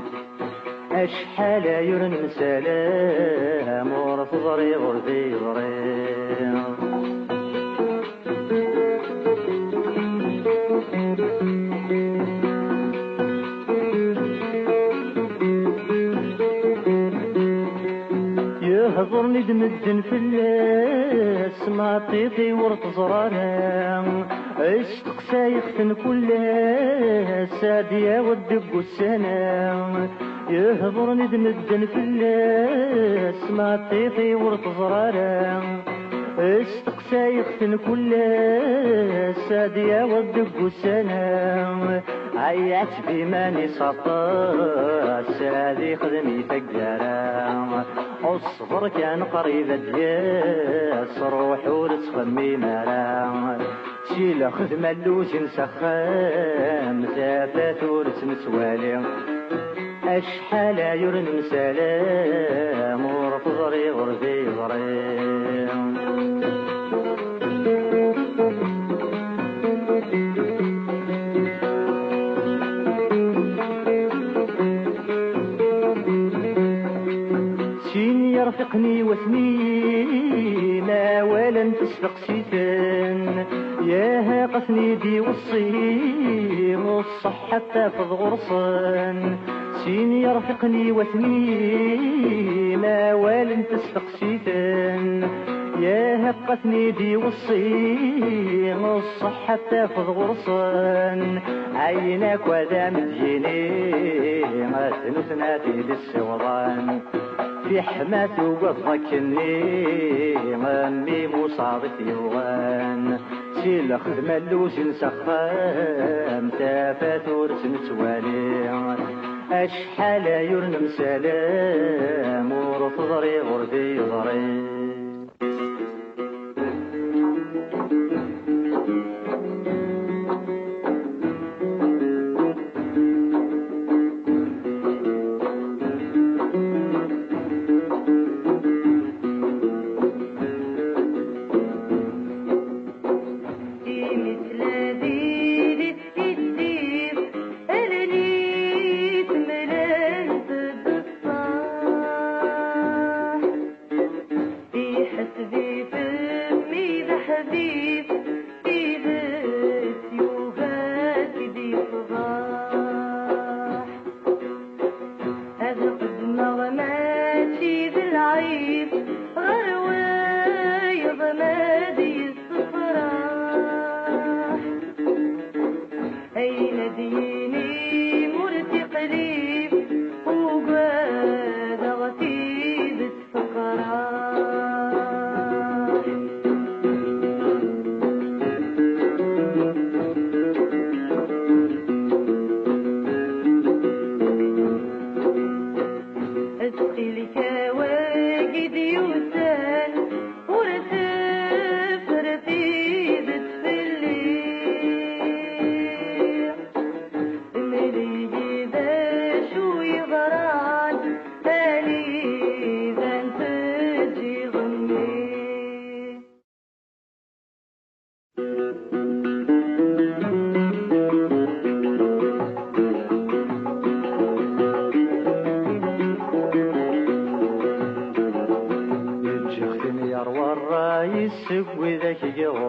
أشحال يرن سلام ورفضري غرذي ضري يهضرني دمدن في اللاس ما طيطي ورط زرارا استقسا يختن كلها سادية والدب والسنام يهضرني دمدن في اللاس ما طيطي ورط زرارا استقسا يختن كلها سادية والدب والسنام عيات بماني سطا سادي خدمي فقرام اصبر كان قريب الدياس روح ورتخمي مرام شيل خدمة اللوز نسخام ثافات ورتنسوالي أشحال يرن سلام ورفضري غرذي ضري يرفقني وثني ما ولا تسبق سيتان يا قثني دي والصي والصح حتى فض غرصان سين يرفقني وثني ما ولا تسبق سيتان يا قثني دي والصي والصح حتى فض غرصان عينك وذا مديني ما تنثناتي للسوضان في حماة وقفكني غمي مصابت يوغان سيل خدمة اللوز نسخام تافات ورتنتوالي أشحال يرنم سلام ورفضري غربي ضري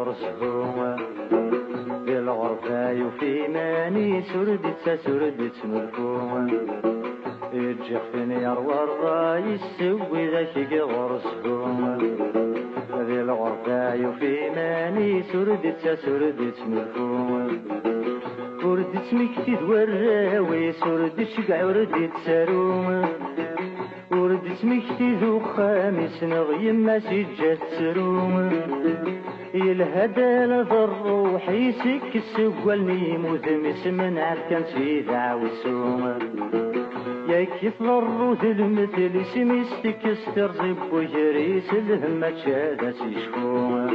غرسهم في الغرفة وفي ماني سردت ملكوم يجخني يروى الرايس سوي ذاك غرسهم في الغرفة وفي ماني سردت ملكوم وردت مكتد والراويس وردت شقع وردت ساروم وردت مكتد وخامس نغيم ما سجات سروم يلهدى للروح يسك السقوال ميموت مسمن عركان سيدع عوسوم يا كيف ضرود المثل سميستك استرزب وجريس الهمة شادة سيشكوم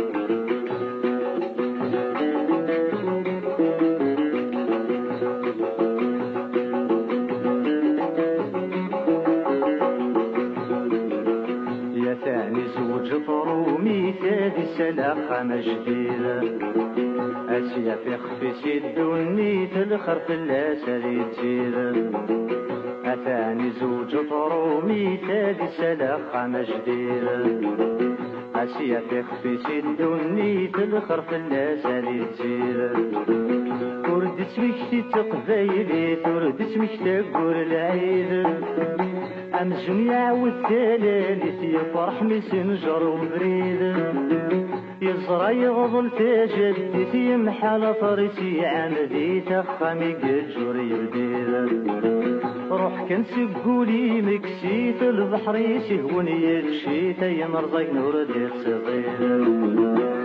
فرومي ثادي سلاخة مجديدة أسيا في خفيسي الدوني تلخر في اللاسة تزيدة أثاني زوج فرومي ثادي سلاخة مجديدة أسيا في خفيسي الدوني تلخر في اللاسة تزيدة وردت مكتي تقبايلي وردت مكتي تقول العيد أمزم يعود تلاليث يفرح مسنجر وبريد يزرى يغضل تجديث يمحل فرسي عمدي تخمي قجر يبديد روح كان سقولي مكسيت البحر يسهوني يكشيت يمرزق نور ديت صغير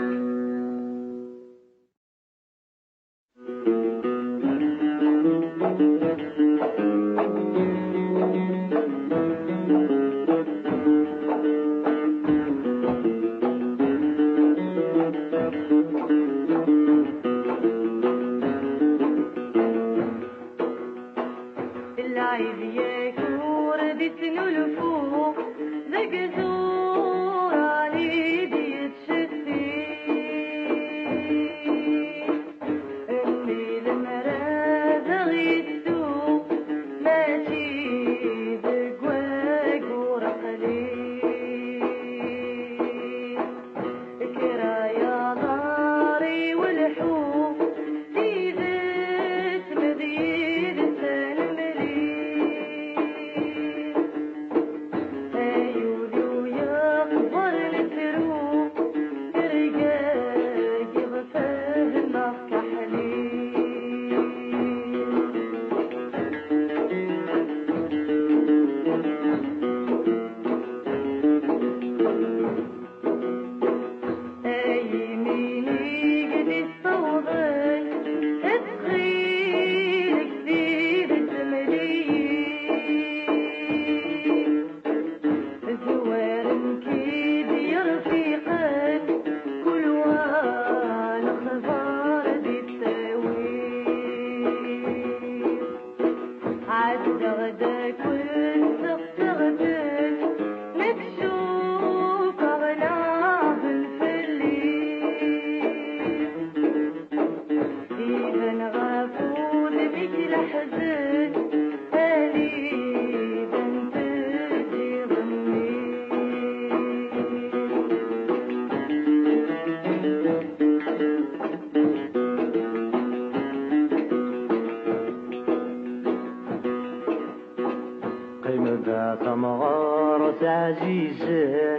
تمغارة عزيزا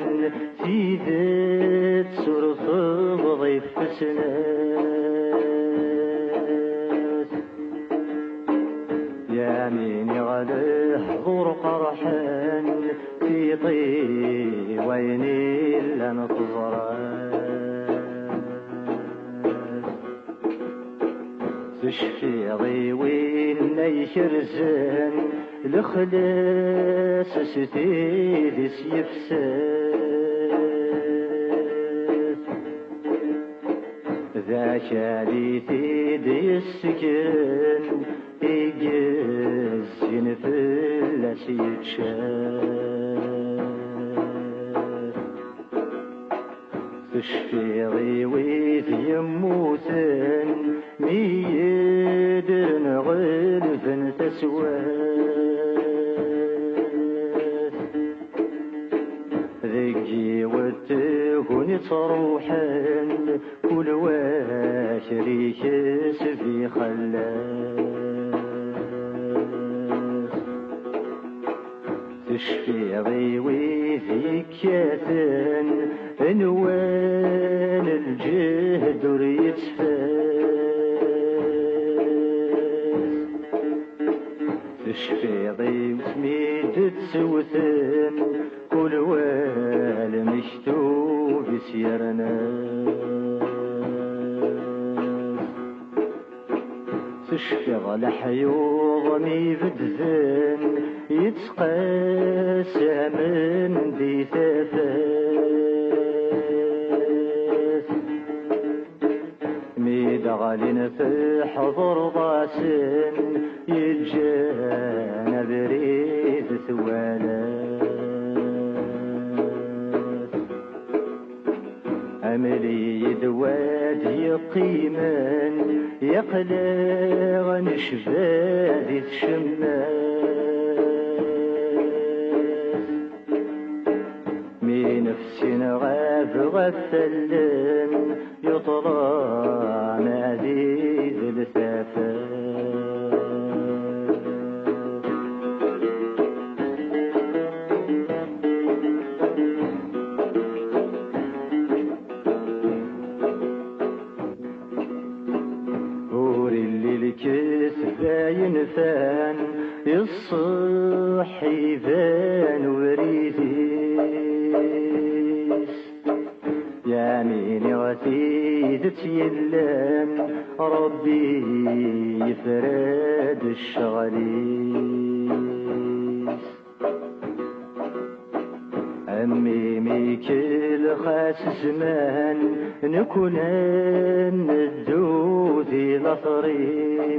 تيدت سرف بضيف سناس يا ميني غاده حضور قرحان في طي ويني إلا نتظران تشفي ضيوين يشرزان الخلاص ستيدي سيفساس ذاك اللي تيدي السكن يجز ينفلس يتشاف تشفي ضيويث يموتن ميدر نغلفن تسواث ذكي وتهوني تروحن كل شريك سبي خلاص تشفي ضيوي ذيك كاتن انوان الجهد ريتفاس تشفي ضيوي سميد تسوثن كل وال مشتوب سيرنا تشفي الحيوض ميبدذن يتقاسى من دي ثفاث ميدغالين في حضر ضاسن يجانا بريد ثوالات أملي يدواد يقيمن يقلغ نشباد يتشماس مي نفسي نغاف غفلن يطلع مديد الثفاس ينفان الصح يبان وريديس يا ميني غتيد تيلان ربي يفراد الشغليس أمي ميكل خاس زمان نكون ندودي لطريس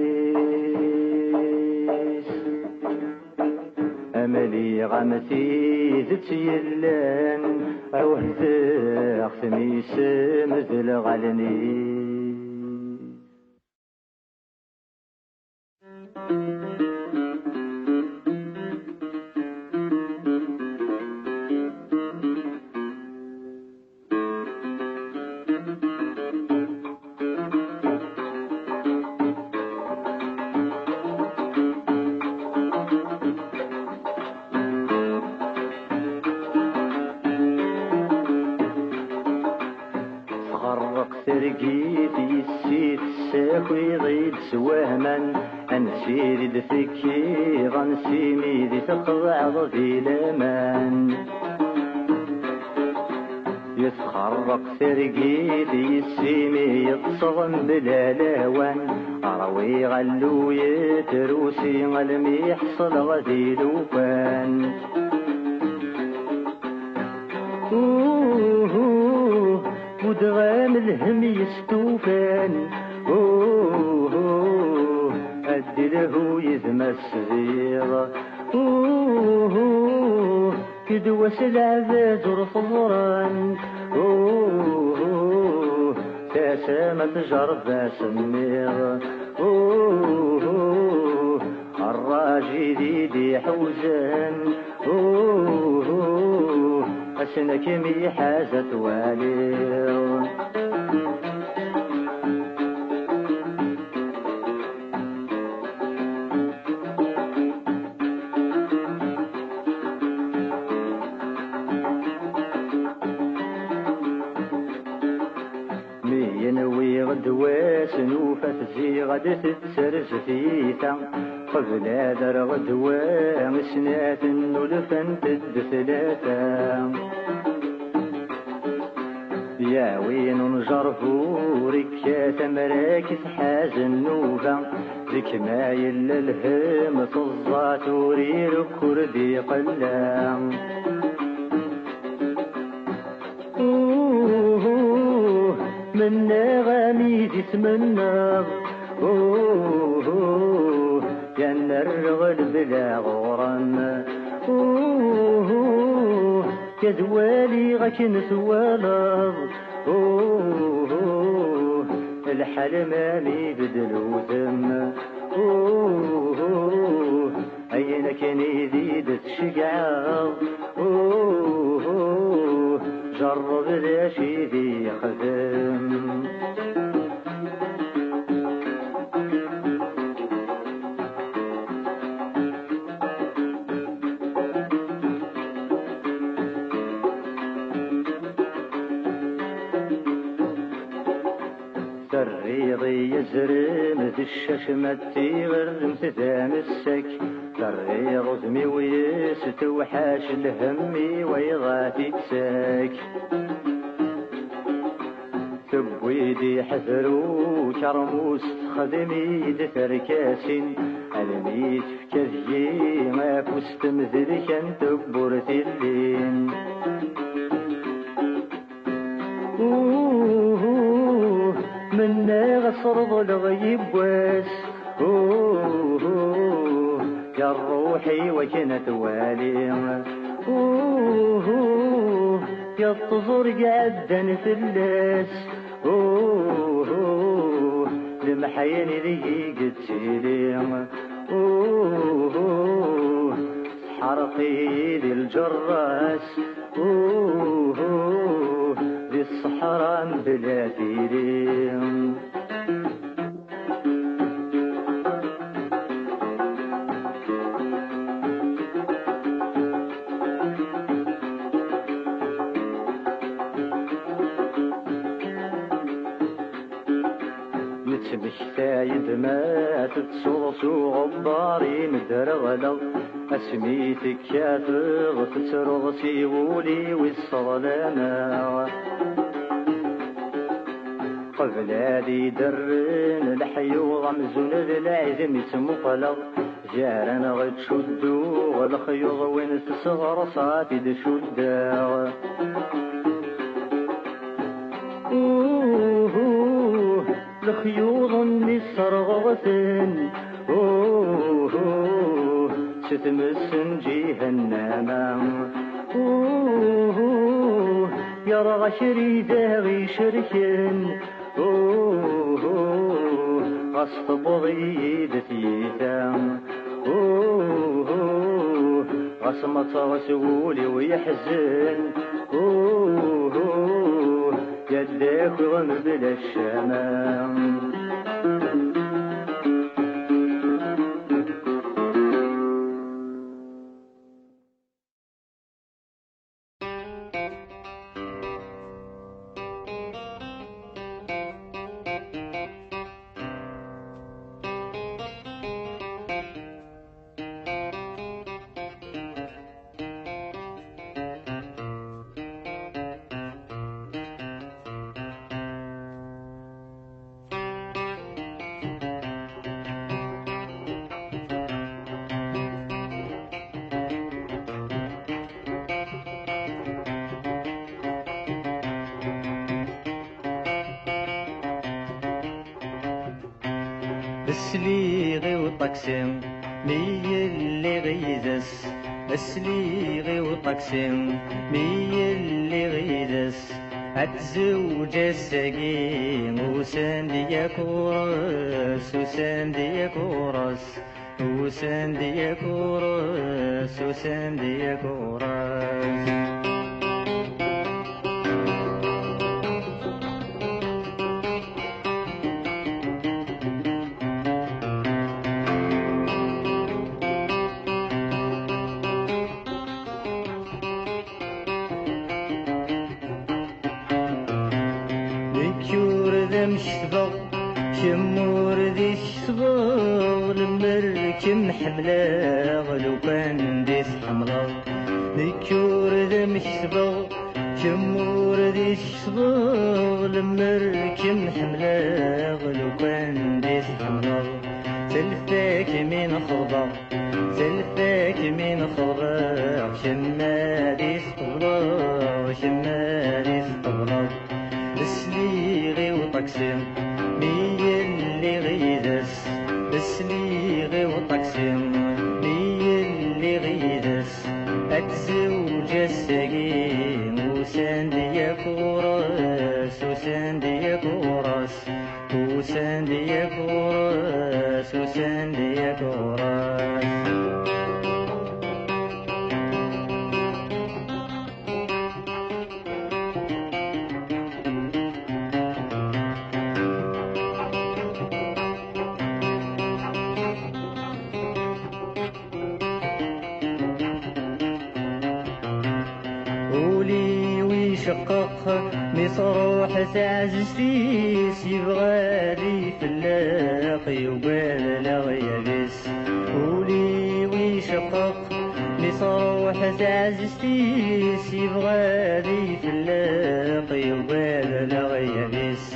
أملي غمتي ذتيلان عوهد أختمي سمذل غلني ترقيت يسيت ساكوي ضيد سواهما أنسير دثكي غنسيمي ذي تقضع في الأمان يتخرق ترقيت يسيمي يتصغم بلا لاوان أروي غلو يتروسي غلمي يحصل غذي لوفان ودغام الهم يستوفان أدي له يذمى السرير كدوس العذاب رفضران تسامة جرب سمير الراجي ديدي حوزان أسنك مي حازت والير مينوي غدواس نوفة زيغد تتسرز فيتا قبل هذا غدوة سنات نلفن تدثلاتا يا وين نجرفو ركات مراكز حاز النوفة ذيك ما يلا الهم تظات ورير كردي قلام من غامي تتمنى كان الرغل بلا غرام كدوالي غكن ثوالض الحال مامي بدلو ذم أين كان يزيد تشقعض جرب ذا شي ذي خدم الريضي يزرم ذي الششمة تيغرم تدام السك الريض زمي ويس توحاش الهمي ويغاتي تساك تبويدي حذرو كرموس خدمي دتركاسين الميت فكذي ما كست مذلكا تبورت اللين منا غصر الغيب واس يا روحي وكنت والي يا الطزور قعدن في اللاس لمحيني ذي قد سيلي حرقي ذي الجراس ذي الصحراء بلا تيلي مشتايد ما تتصوص وغباري مدرغلغ اسميتك كاتغ تسرغ سيولي والصغلانة قبل هذي درن الحيو غمزون العزم يسمو قلغ جارنا غد شدو والخيوض وين تصغر صافي دشدا الخيوط اللي صرغتن ستمسن جهنم يرغى شريده غي شركن غصت بضيد تيتم غصمت غسولي ويحزن يدك ومبل الشمام السليغي وطقسم مي اللي غيدس السليغي وطقسم مي اللي غيدس أتزوج السقيم وساندي كورس وساندي كورس وساندي كورس وساندي كورس شمور ذي الشبغ المركم حملاغ لو كان ديس حملاغ ذكور ذي مشبغ شمور ذي الشبغ المركم حملاغ لو كان ديس حملاغ سلفاك من خضر سلفاك من خضر شما ديس قبلاغ شما ديس قبلاغ السليغي وطقسم مي اللي غيدس السليغي وطقسم مي اللي غيدس أتزوج السقيم وساندي كورس وساندي كورس وساندي كورس وساندي كورس شقق مصروح تعززتيس يبغى لي فلاق يقال لا يابس ولي ويشقق مصروح تعززتيس يبغى لي فلاق يقال لا يابس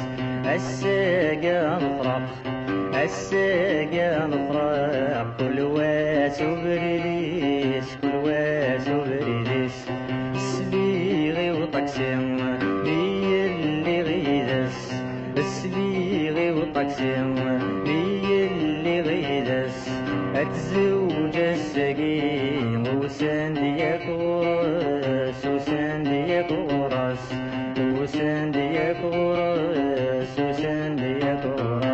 الساقا نفرق الساقا نفرق كل واس وبريديس كل واس وبريديس سليغي وطقسم لي اللي غيدس سليغي وطقسم لي اللي غيدس الزوج السقيم وسانديك ورس وسانديك ورس وسانديك ورس وسانديك ورس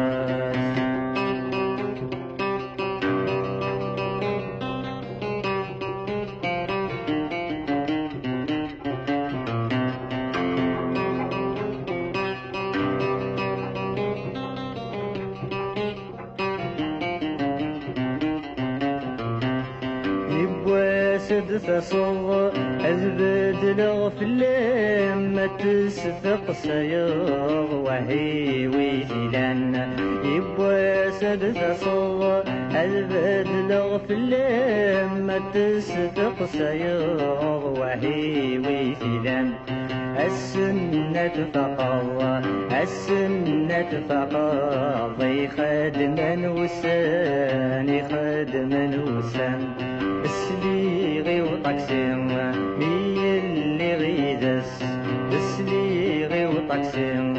سد تصغ أذبدل فلام ما تسثق سيغ وهي ويثلان يبوى سد تصغ أذبدل فلام ما تسثق سيغ وهي ويثلان السنة فقط السنة فقط خدما وسان خدما وسان سليغي وطقسم مي اللي غيدس سليغي وطقسم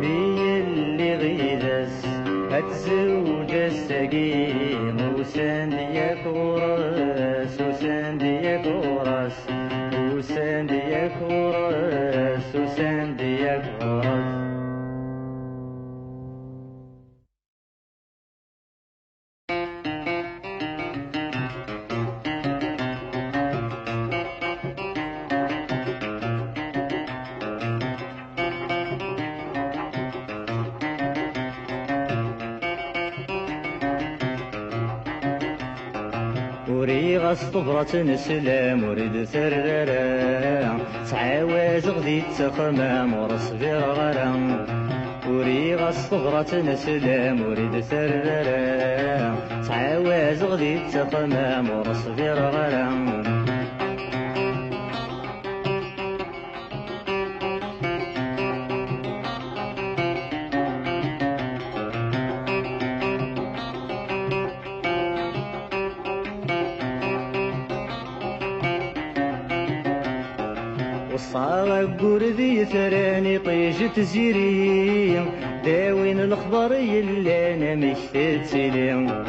مي اللي غيدس الزوج السقيم وسانديك ورس وسانديك ورس وسانديك ورس وسانديك ورس وريغ صبرة نسلام وريد ثررا تعاوز غدي تخمام ورصبر غرام وريغ صبرة نسلام وريد ثررا تعاوز غدي تخمام ورصبر غرام صار قردي ثراني طيجت زيري داوين الخضر يلا انا مشتت سليم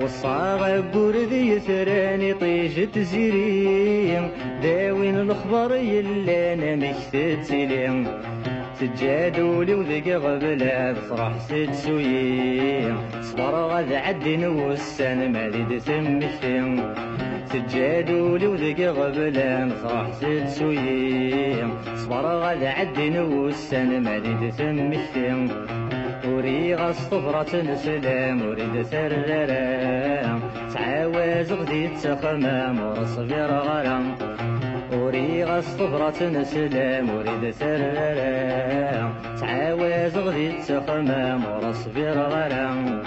وصار قردي ثراني طيجت زيري داوين الخضر يلا انا مشتت سليم سجادولي وذيك غبلا بفرح ستسويم صبر غاد عدي نوسان ما ديد ثمشتم سجادولي وذيك غبلا بفرح ستسويم صبر غاد عدي نوسان ما ديد ثمشتم وريغ الصبرة نسلام وريد ثررا تعاوز غدي تخمام ورصبر غرام وريغ الصبرة نسلام وريد ثررا تعاوز غدي تخمام ورصبر غرام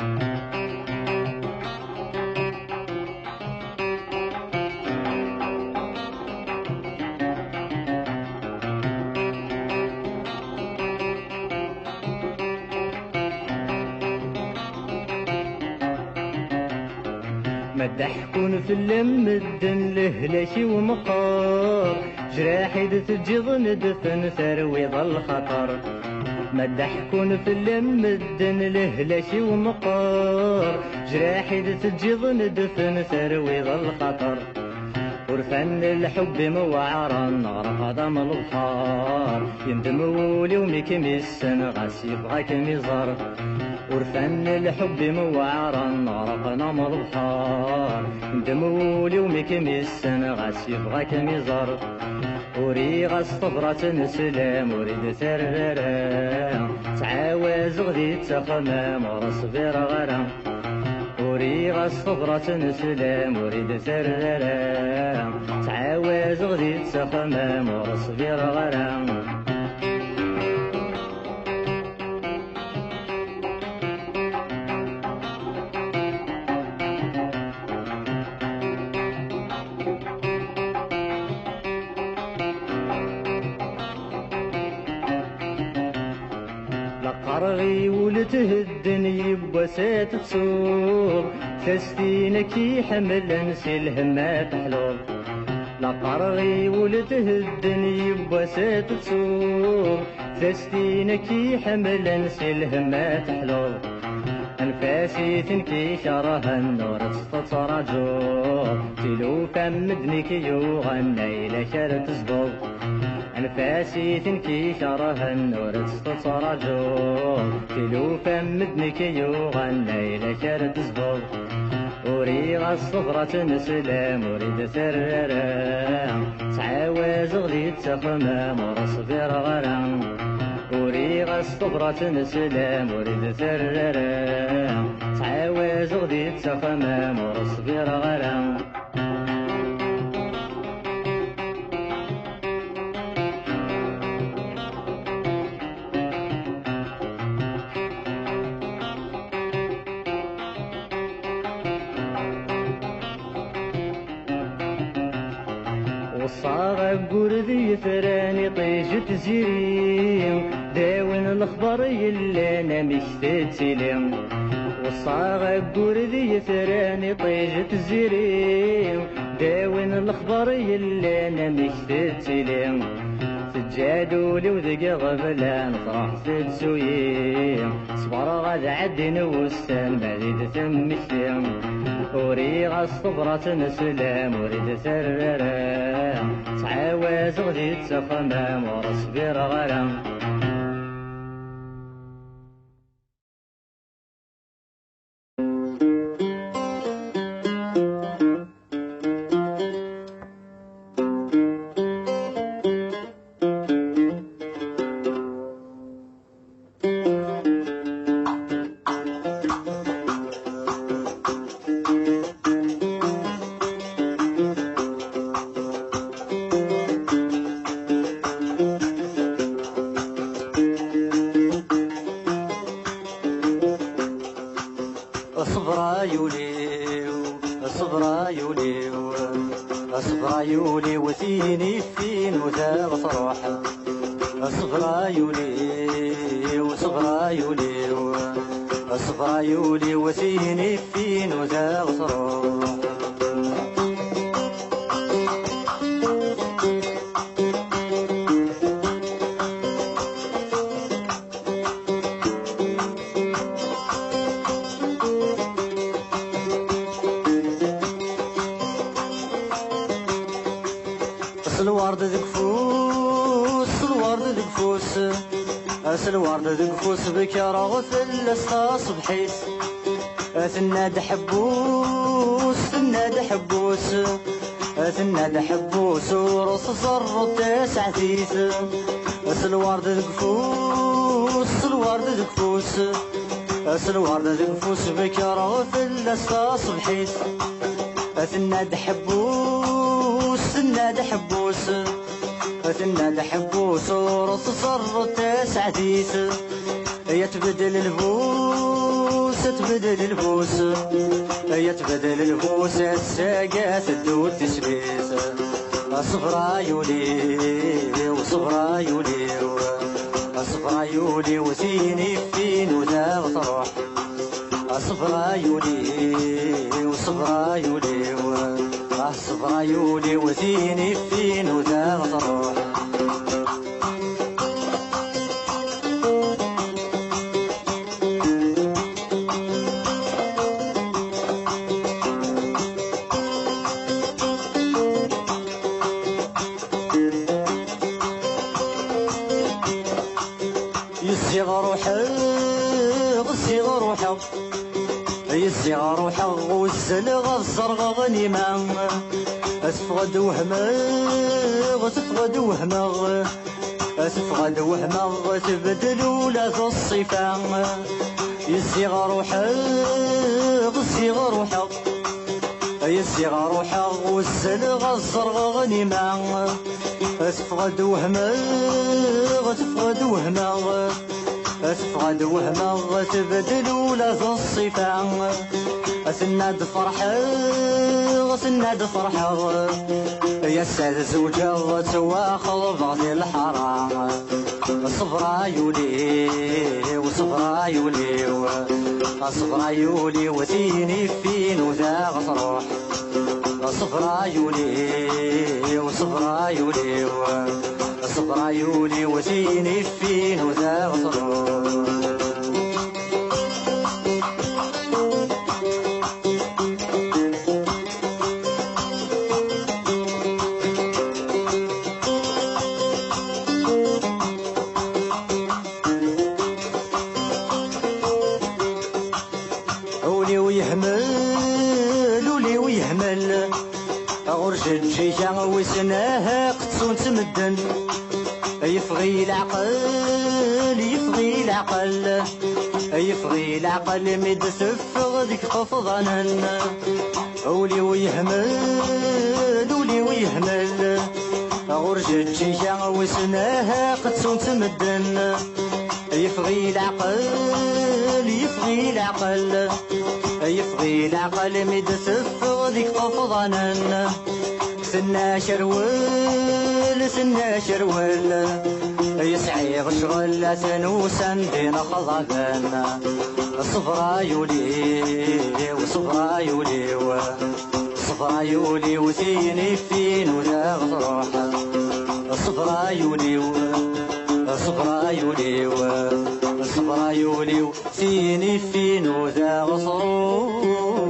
مدحكون في اللم الدن لهلاشي ومقار جراحي تجيض ندفن ثروي ظل خطر مدحكون في اللم الدن لهلاشي ومقار جراحي تجيض ندفن ثروي ظل خطر ورفن الحب موعرا غرق ضم البحار يندم ولي وميكم السن غاس يبغاك مزار ورفن الحب موعرا غرق ضم البحار يندم ولي وميكم السن غاس يبغاك مزار وريغ الصبرة نسلام وريد ثررا تعاوز غدي تخمام ورصبر غرام وريغ الصبرة نسلام وريد ثررا تعاوز غدي تخمام ورصبر غرام لقرغي ولتهدن يبوسات تصوب تستينك يحمل نسي الهمات حلوب لقرغي ولتهدن يبوسات تصوب تستينك يحمل نسي الهمات حلوب انفاسي تنكي شره النور تسطر رجوب تلو فمدنك يوغنى الى شرط صدوب انفاسي تنكي شره النور تسطر رجوب تلو فمدنك يوغنى الى شرط صدوب وريغ الصفرة نسلام وريد سررا تعاوز غليت تخمام ورصبر غرام وريغ الصفرة نسلام وريد سررا تعاوز غليت تخمام ورصبر غرام وصاغ قردي ثراني طيجت زيري داون الخبر يلا انا مشتت سلام وصاغ قردي ثراني طيجت زيري داون الخبر يلا انا مشتت سلام سجادوا لي وذق غفلان طرح سدسوي صبر غاد عدن وستان بعيد ثم الشام وريغ الصبرة نسلام وريد سررا تعاوز غدي تخمام ورصبر غرام صبرايولي وثيني فين وذا بصروح صبرايولي صبرايولي وثيني فين وذا بصروح الورد ذق فوس بك رغف الاستا صبحيت ثناد حبوس ثناد حبوس ورص صر تسع ثيث الورد ذق فوس بك رغف الاستا صبحيت ثناد حبوس ورص صر تسع ثيث يتبدل البوس الساقات الدود تسبيس صبرايولي وثيني فين وذا بطروح صبرايولي وثيني فين وذا بطروح يسيغ روحه والزلغ الزرغ غنيمة تفقد وهمه تبدل ولا ذو الصفة يسيغ روحه والزلغ الزرغ غنيمة تفقد وهمه تبدل ولا ذو الصفة ثناد فرحة يا ساد زوجة تواخذ بعض الحرام صبرا يولي وصبرا يولي صبرا يولي وثيني فين وذا غصروح صبرا يولي وصبرا يولي صبرا يولي وثيني فين وذا غصروح الجيجة وسناها قدسون تمدن يفغي العقل يفغي العقل يفغي العقل مد سفغ ذيك قفضانا ولي ويهمل ولي ويهمل غرج الجيجة وسناها قدسون تمدن يفغي العقل يفغي العقل يفغي العقل مد سفغ ذيك قفضانا سنا شرول سنا شرول يسعي غشغل سنوسن دين خضبان صبرا يولي وصبرا يولي صبرا يولي وثيني فين وذا غصروح صبرا يولي صبرا يولي صبرا يولي وثيني فين وذا غصروح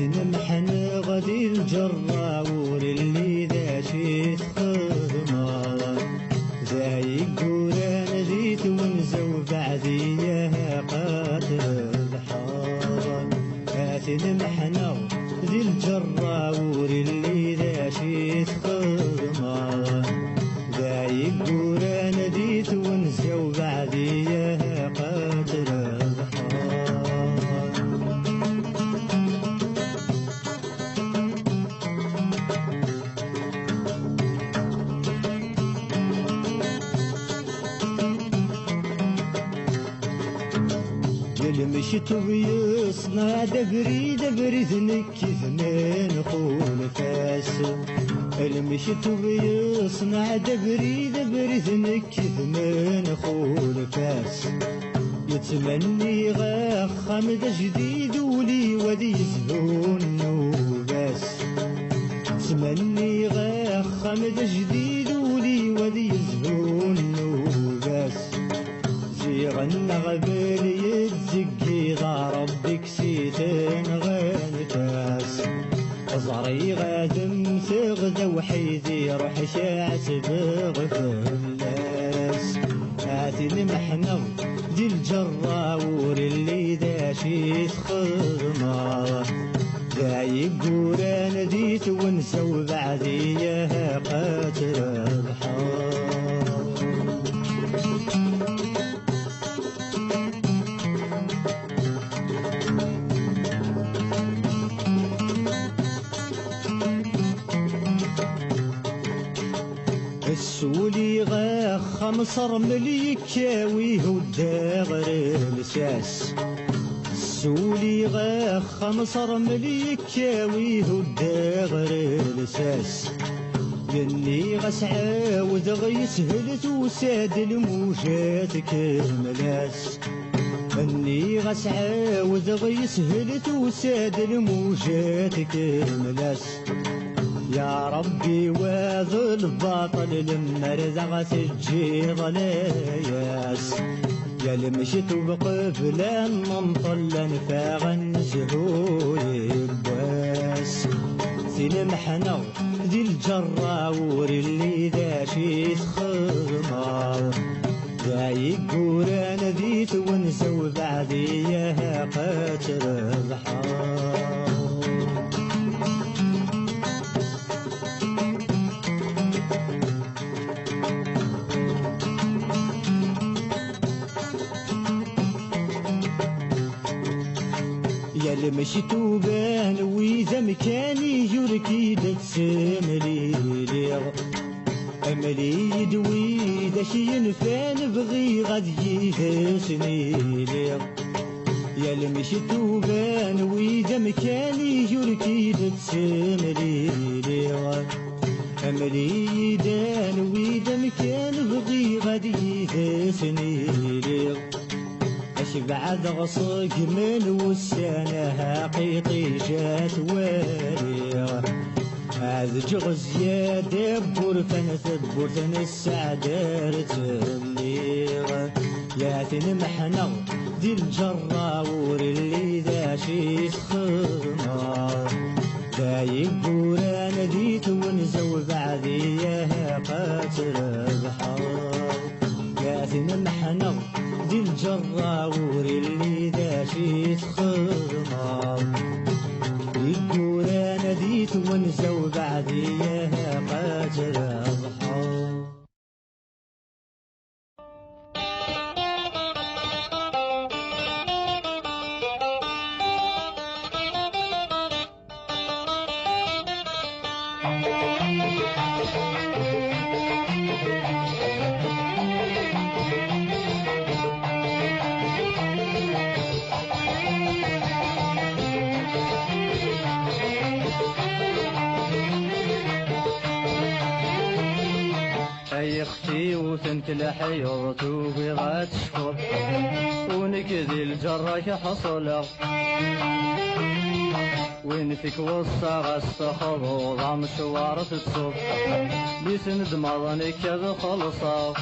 نمحن غدي الجراور اللي ذا شي تخدمه زاي قوران ذيت ونزو بعديها قاتل الحار هاتي نمحن ذي الجراور اللي ذا شي تخدمه زاي قوران ذيت ونزو بعديها قاتل الحار مشيت ويصنع دبري دبري ذنك ثمين خول فاس المشيت ويصنع دبري دبري ذنك ثمين خول فاس يتمني غاخم دا جديد ولي ودي يزهون وباس يتمني غاخم دا جديد ولي ودي يزهون وباس غنى غبالي يتزكي غا ربك سيتن غنتاس زري غادم ثغدا وحيدي روح شاعت بغفلاس هاتي المحنة دي الجراور اللي داشي تخدمه دايق قوران ديت ونسو بعديها قاتل الحار السولي غاخ مصر ملي كاويه وداغر الساس السولي غاخ مصر ملي كاويه وداغر الساس يني غسعى وذغي سهلت وساد الموجات كملاس اني غسعى وذغي سهلت وساد الموجات كملاس يا ربي واذو الباطل لما رزقت الجيض لياس يا لمشت بقفلا منطلا فاغن زهول البواس سلمحنا ذي الجراور اللي داشي تخمر داي قوران ذي تونسة وبعديها قاتل البحر يا المشي توبان وإذا مكاني يركي تسملي أملي يدوي ذا شي ينفان بغي غاد يهسني يا المشي توبان وإذا مكاني يركي تسملي أملي يدان وإذا مكان بغي غاد يهسني بعد غصق من والسنة حقيقي جات والي هذا جغز يا دبور فنثبور السعدار تبليغ يا تنمحنا ذي الجراور اللي داشي تخمر دايق بورانا ذي تونزة بعديها قاتل البحر يا تنمحنا ذي الجراور اللي داشي تخمر يقول انا ذي تونزة وبعديها قاتل البحر اختي وثنت لحيض وبغات تشكر ونكذي الجراك حصل وين فيك وسط غستخض وضع مشوار تتصب بيسند مضنك كذا خلصا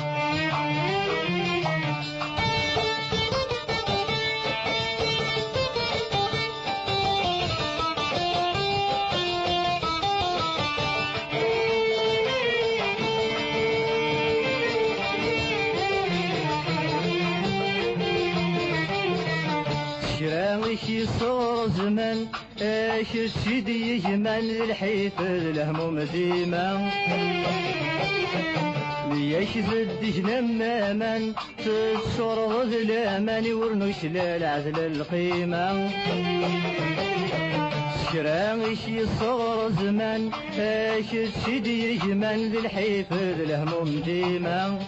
شي صور زمان ايش السيدي يجمل الحيف الهموم ديما ليش زدش نماما تصور ظلامان ورنوش للعزل القيمة شراغي شي صور زمان ايش السيدي يجمل الحيف الهموم ديما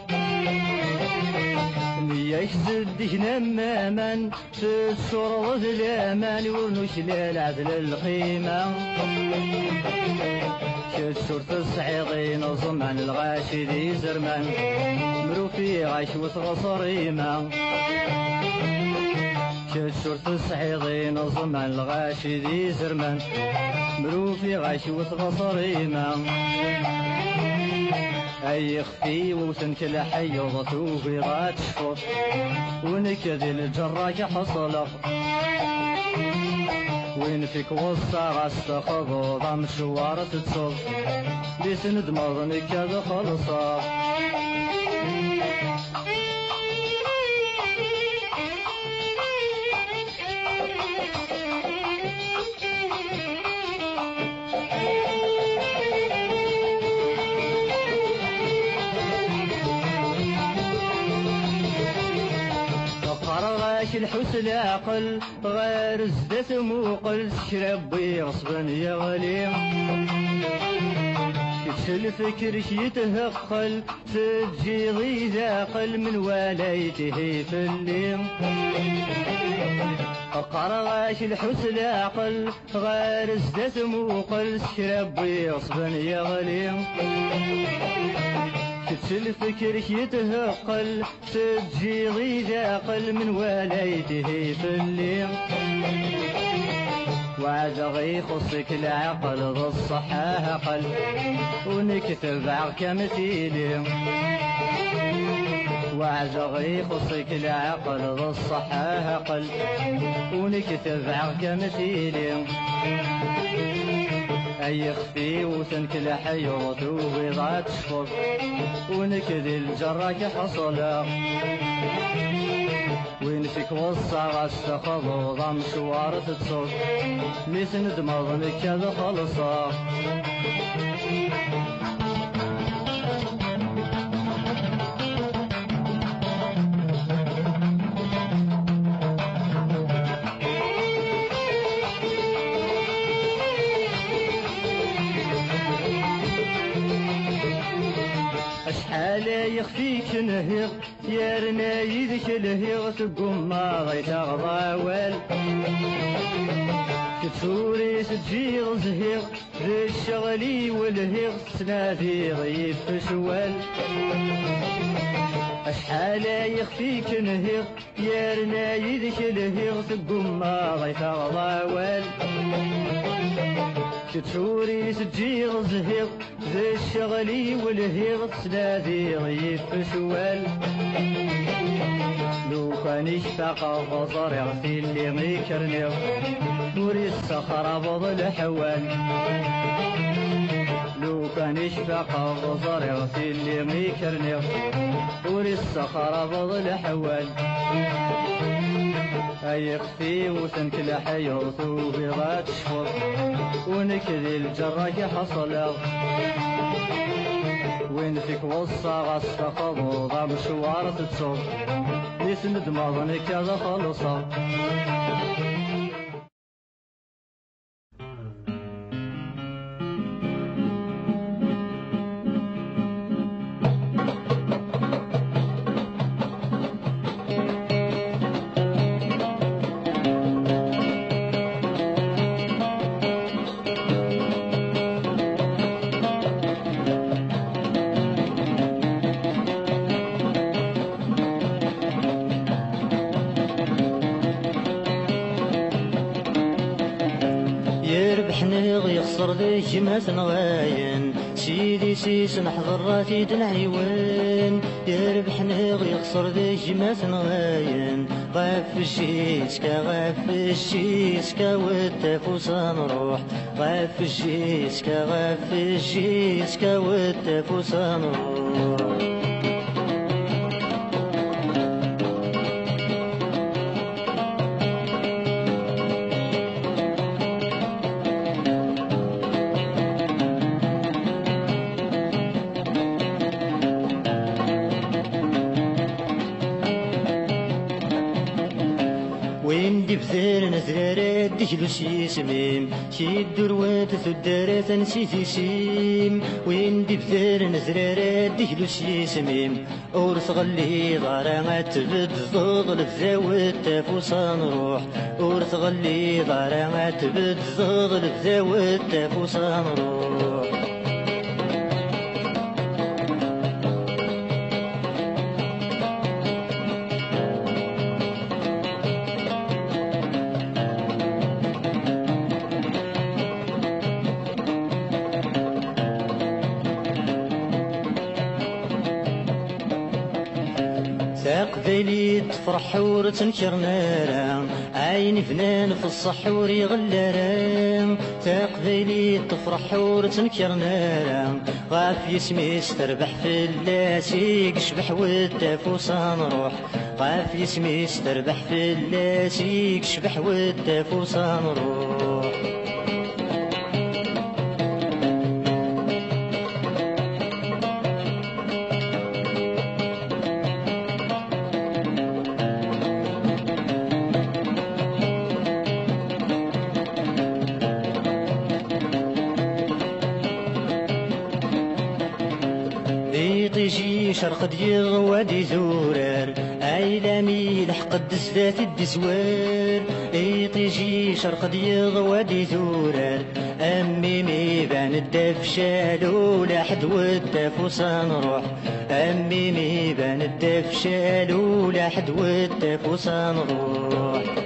ليش زدش نماما تصور ظلامان ورنوش للعزل القيمة كتشور الصعيدين وزمان الغاشي ذي زرمان مروفي غاش وتغصريمة كتشور الصعيدين وزمان الغاشي ذي زرمان مروفي غاش وتغصريمة اي اختي وسنك لحيضت وبغات تشفط ونكذي الجراك حصل وين فيك وسط غستخض وضع مشوار تتصل بيسند مضنك كذا خلصا الحسن عقل غير زدت موقل شربي غصبا يغلي كتش الفكر يتهقل تجي ضي عقل من ولايته في الليل قرغاش الحسن عقل غير زدت موقل شربي غصبا يغلي كتش الفكر يتهقل تجي ضي عقل من ولايته في الليل وعزغي خصك العقل ذو الصحة قل ونكتب عرك مثيلي وعزغي خصك العقل ذو الصحة قل ونكتب عرك مثيلي أي خفي وتنكل حيوط وبيضات شفط ونكذي الجراك حصلا وين فيك وصا غستخضو ضم شوارة تصوت ميسن دمضنك كذا خلصا أشحال يخفيك نهيغ يا رنايدك الهيغ تقوم ما غيت أغضاوال كتوري تجيغ زهيغ ذي الشغلي والهيغ تنادي غيب شوال أشحال يخفيك نهيغ يا رنايدك الهيغ تقوم ما غيت أغضاوال كتوري تجيغ زهيغ ذي الشغلي والهيغ تنادي غيب شوال لو كان يشتاق بصر يغفي اللي ميكرنيغ دوري الصخرة بض الحوال لو كان يشتاق بصر يغفي اللي ميكرنيغ دوري الصخرة بض الحوال أي خفي وتنكل حيوط وبيضات شفط ونكذي الجراك حصلا وين فيك وصا غستخضو ضم شوارة تصوت يسند مضنك هذا خلصا يخسر ذي جمات نغاين سيدي سيس نحضر راتي دنعيوين يربح نغ يخسر ذي جمات نغاين غاف الشيسكا غاف الشيسكا والتفوسا نروح غاف الشيسكا والتفوسا نروح بذير نزرارات دجلوس يسميم شي الدروات ثدارات نسيتي سيم وين دي بذير نزرارات دجلوس يسميم أورث غلي ضارع تبد ضغل بذاوت تافوسا نروح أورث غلي ضارع تبد ضغل بذاوت تافوسا نروح قبيلي تفرح ورتنكر نارا عيني فنان في الصحور يغلارا تقبيلي تفرح ورتنكر نارا غاف يسميس تربح في اللاسي قشبح والتافوسا نروح غاف يسميس تربح في اللاسي قشبح والتافوسا نروح تجي شرق ديغ وادي زورار عيلامي لحق الدسفات الدسوار تجي شرق ديغ وادي زورار أمي ميبان الدف شالو لحد والتافوسا نروح أمي ميبان الدف شالو لحد والتافوسا نروح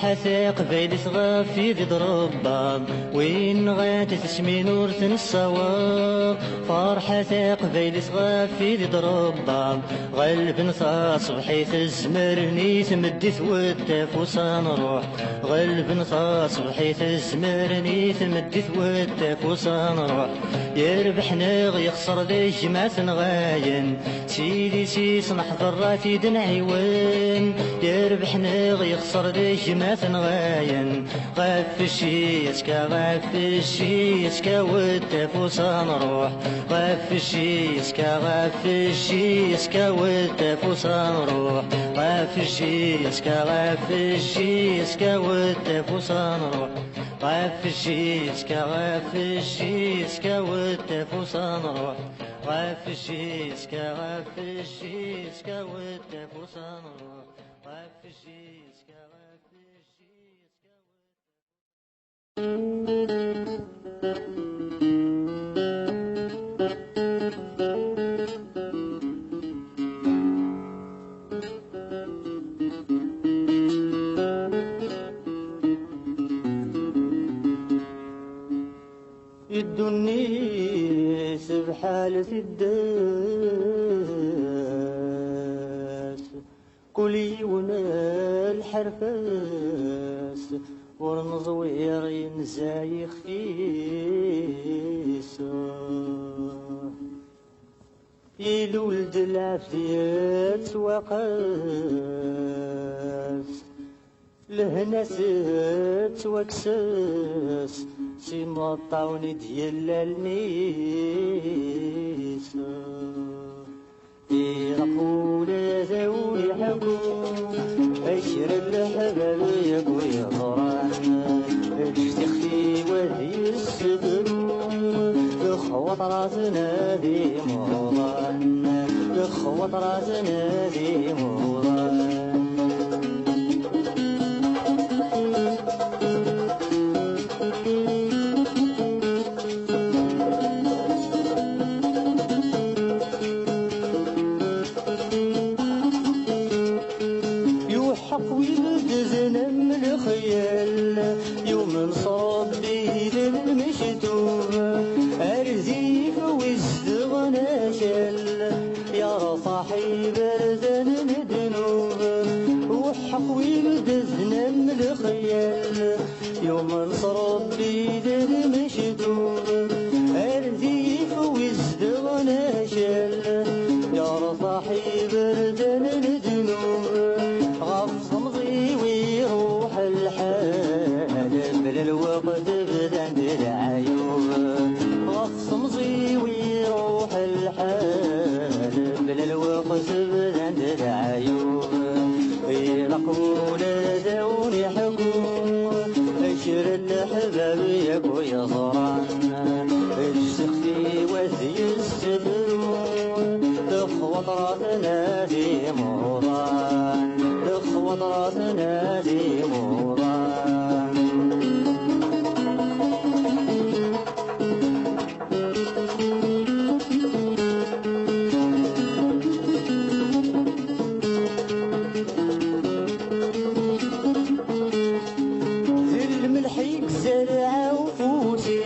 فرحة قبيل صغافي ذي ضربام وين غات تسمي نور الصواب فرحة قبيل صغافي ذي ضربام غلب نصاص بحيث الزمرني تمدي ثوتف وصنروح غلب نصاص بحيث الزمرني تمدي ثوتف وصنروح يربح نغ يخسر ذي جماعة غاين سيدي سيس نحضر راتي دنعيوين يربح نغ يخسر ذي جماعة غاين غاف الشي يسكا غاف الشي يسكا وتف وصنروح غاف الشي يسكا غاف الشي يسكا وتف وصنروح غاف الشي يسكا غاف الشي يسكا وتف وصنروح غاف الشي يسكا غاف الشي يسكا وتف وصنروح غاف الشي يسكا غاف الشي يسكا وتف وصنروح غاف الشي يسكا غاف الشي يدني سبحالة الداس كلي ونا الحرفاس ورنزوير ينزايخ فيسا يلولد العفيات وقاس لهنسات وكساس سي مطاوني ديال الميسا يرقول ذوي حكوم أشر الحباب يقوي ضران اجتخفي وهي السبروم اخوط راسنا ذي موضان اخوط راسنا ذي موضان يوم نصاب بيه المشتوم أرزيف وازدغنا شل يا صاحب الزن ندنوب وحقوي بدزنا من الخيال يوم نصاب بيه المشتوم أرزيف وازدغنا شل يا صاحب الزن ندنوب غفص مضي ويروح الحال بلا الوقت بدن العيوب غفص مضي ويروح الحال بلا الوقت بدن العيوب يلقون ذوني حكوم اشر الحباب يكو يصران اجتخفي وذي السفرون اخوط راسنا ذي موضان اخوط راسنا ذي موضان ذي الملحيق زرعه وفوتي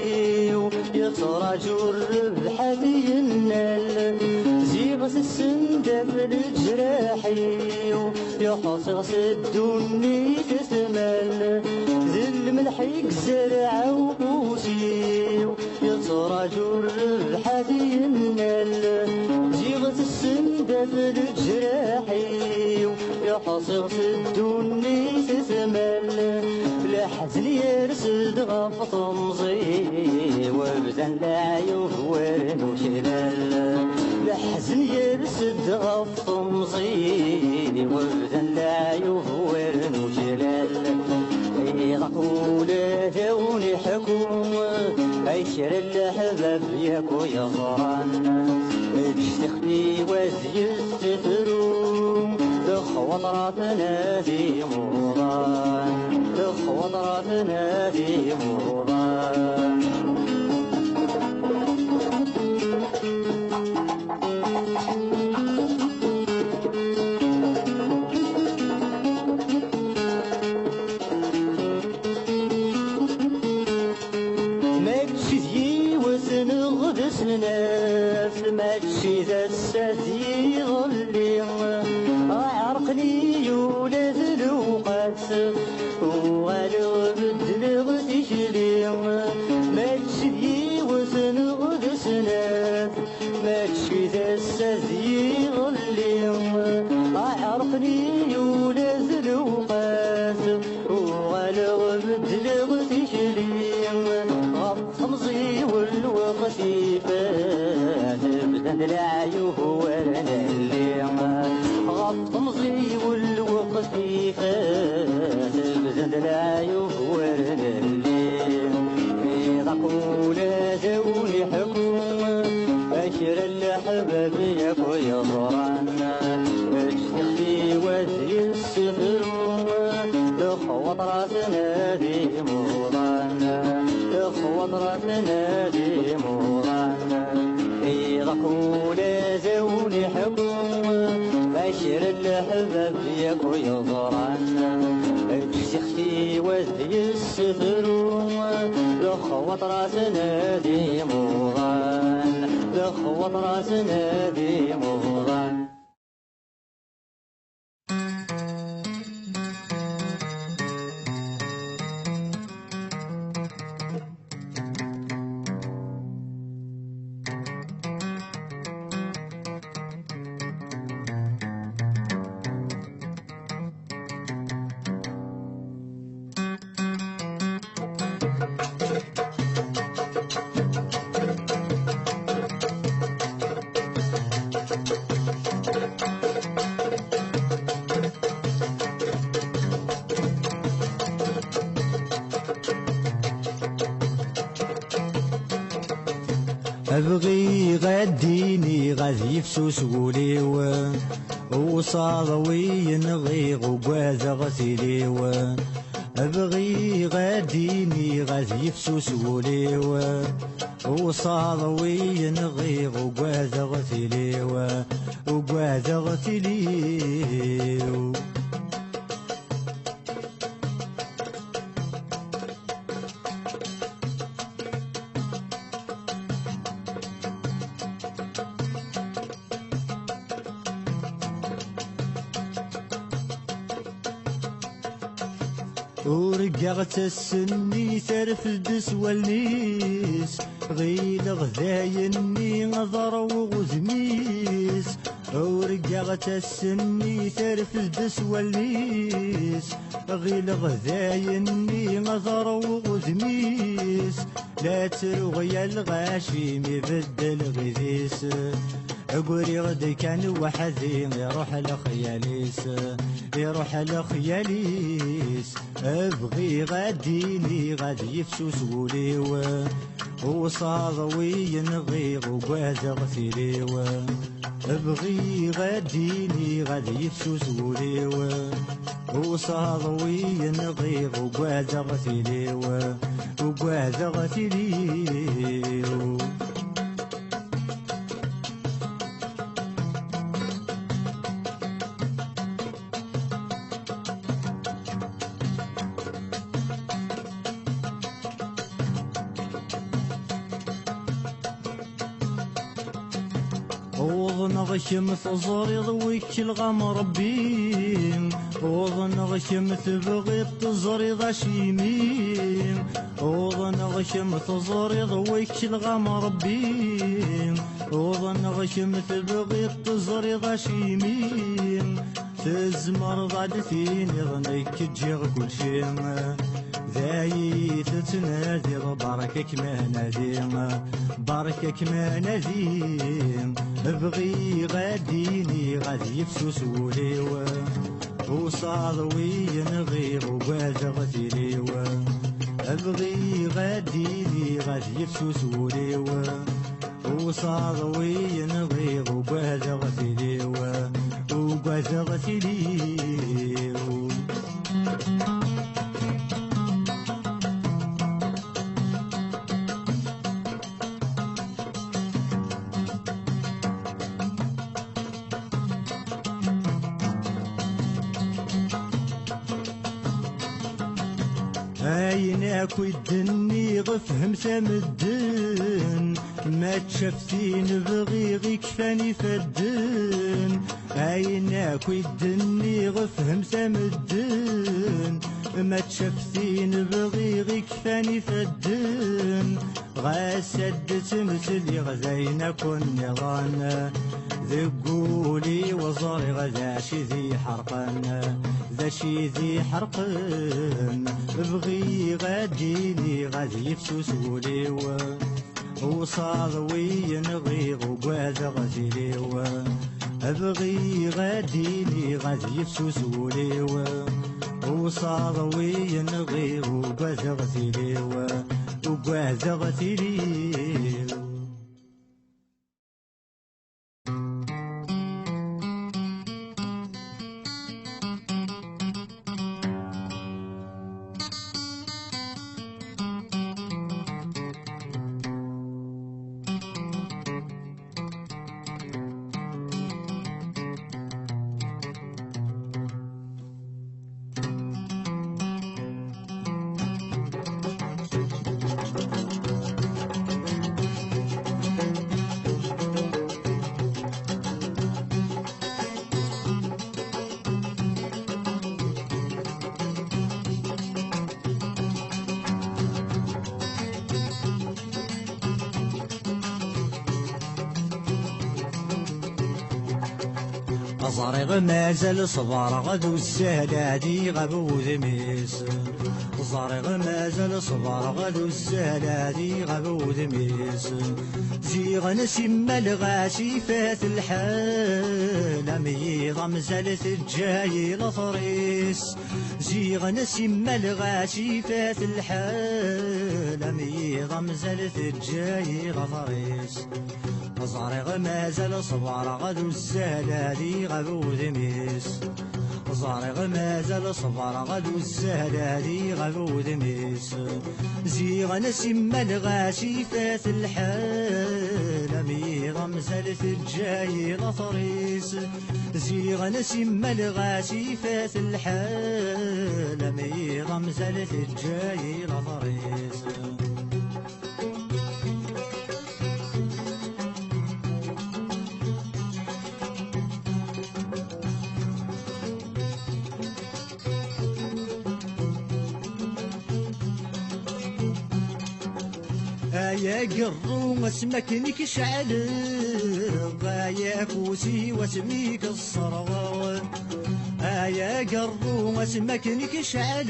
يطرج الربح ينال زيغس السندف الجراحي يحصغ سدوني تثمل ذي الملحيق زرعه وقوسي يطرج الربح ينال زيغس السندف الجراحي يحصغ سدوني تثمل لحزن يرسد غفط مصي وبزن لا يهور وشلال لحزن يرسد غفط مصي وبزن لا يهور وشلال يقول ذوني حكوم أيشر الحباب يكو يغران اجتخفي وذي السفروم اخوط راسنا ذي موضان اخوط راسنا ذي موضان ماشي ذا السدي ظلي عرقني يولد الوقت وغالب بدل تشري ماشي وسن غد سنات ماشي ذا السدي ظلي عرقني يولد الوقت وغالب بدل تشري غطمزي والوقت فات بدن العيوب ورنا اللي غطمزي والوقت فات بدن العيوب ورنا اللي ضاقوا لا زوني حكم أشر الحباب ياكو يضرنا اشتخي وزي السفر اخوة راسنا دي موضانا اخوة راسنا دي موضانا ضاقوا لا زوني حكم أشر الحباب ياكو يضرنا اشتخي وزي السفر اخوة راسنا دي موضان اخوة راسنا دي موضان أبغي غديني غادي يفسوس وليو وصاضوي نغيغ وقاذ غسيليو أبغي غديني غادي يفسوس وليو وصاضوي نغيغ وقاذ غسيليو وقاذ غسيليو ورقعت السني ثرف الدس والنيس غيل غذايني نظر وغزميس ورقعت السني ثرف الدس والنيس غيل غذايني نظر وغزميس لا تروغي الغاشيم يبدل غذيس أقولي غدي كان وحدي يروح لخياليس يروح لخياليس أبغي غديني غادي يفسوس وليو وصاضوي نغيغ وقاذ غسيليو أبغي غديني غادي يفسوس وليو وصاضوي نغيغ وقاذ غسيليو وقاذ غسيليو وظن غشمت زريض ويك الغم ربيم وظن غشمت بغيت زريض شيميم وظن غشمت زريض ويك الغم ربيم وظن غشمت بغيت زريض شيميم تزمر ضعدتين ظنيك تجيغ كل شي ذايت تنادي بركك ما ناديم بركك ما ناديم ابغي غاديني غادي يفسوس وليو وصاضوي نغير وقاذ غسيليو ابغي غاديني غادي يفسوس وليو وصاضوي نغير وقاذ غسيليو وقاذ غسيليو عيناك ودني غفهم سام الدن ما تشفتين بغي غي كفاني فدن عيناك ويدني غفهم تمدن ما تشفتين بغي غي كفاني فدن غاسد تمثلي غزينا كوني غانا ذقولي وزاري غذا شي ذي حرقنا ذا شي ذي حرقن بغي غاديني غادي يفسوس وليو وصاضوي نغيغ وقاذا غزيليو بغي غاديني غادي يفسوس وليو وصاضوي نغيغ وقاذا غزيليو وقاذا غزيليو. صارغ مازال صبار غدو السهلادي غبو ذميس صارغ مازال صبار غدو السهلادي غبو ذميس زيغ نسيما الغاشي فات الحال ميض مزالت الجاي لطريس زيغ نسيما الغاشي فات الحال ميض مزالت الجاي لطريس صارغ مازال صبار غدو السهلادي غبو ذميس صارغ مازال صبار غدو السهلادي غبو ذميس زيغ نسيما الغاشي فات الحال ميض مزالت الجاي لطريس زيغ نسيما الغاشي فات الحال ميض مزالت الجاي لطريس يا قرو اسمك نيك شعل يا كوسي واسميك الصرغ يا قرو اسمك نيك شعل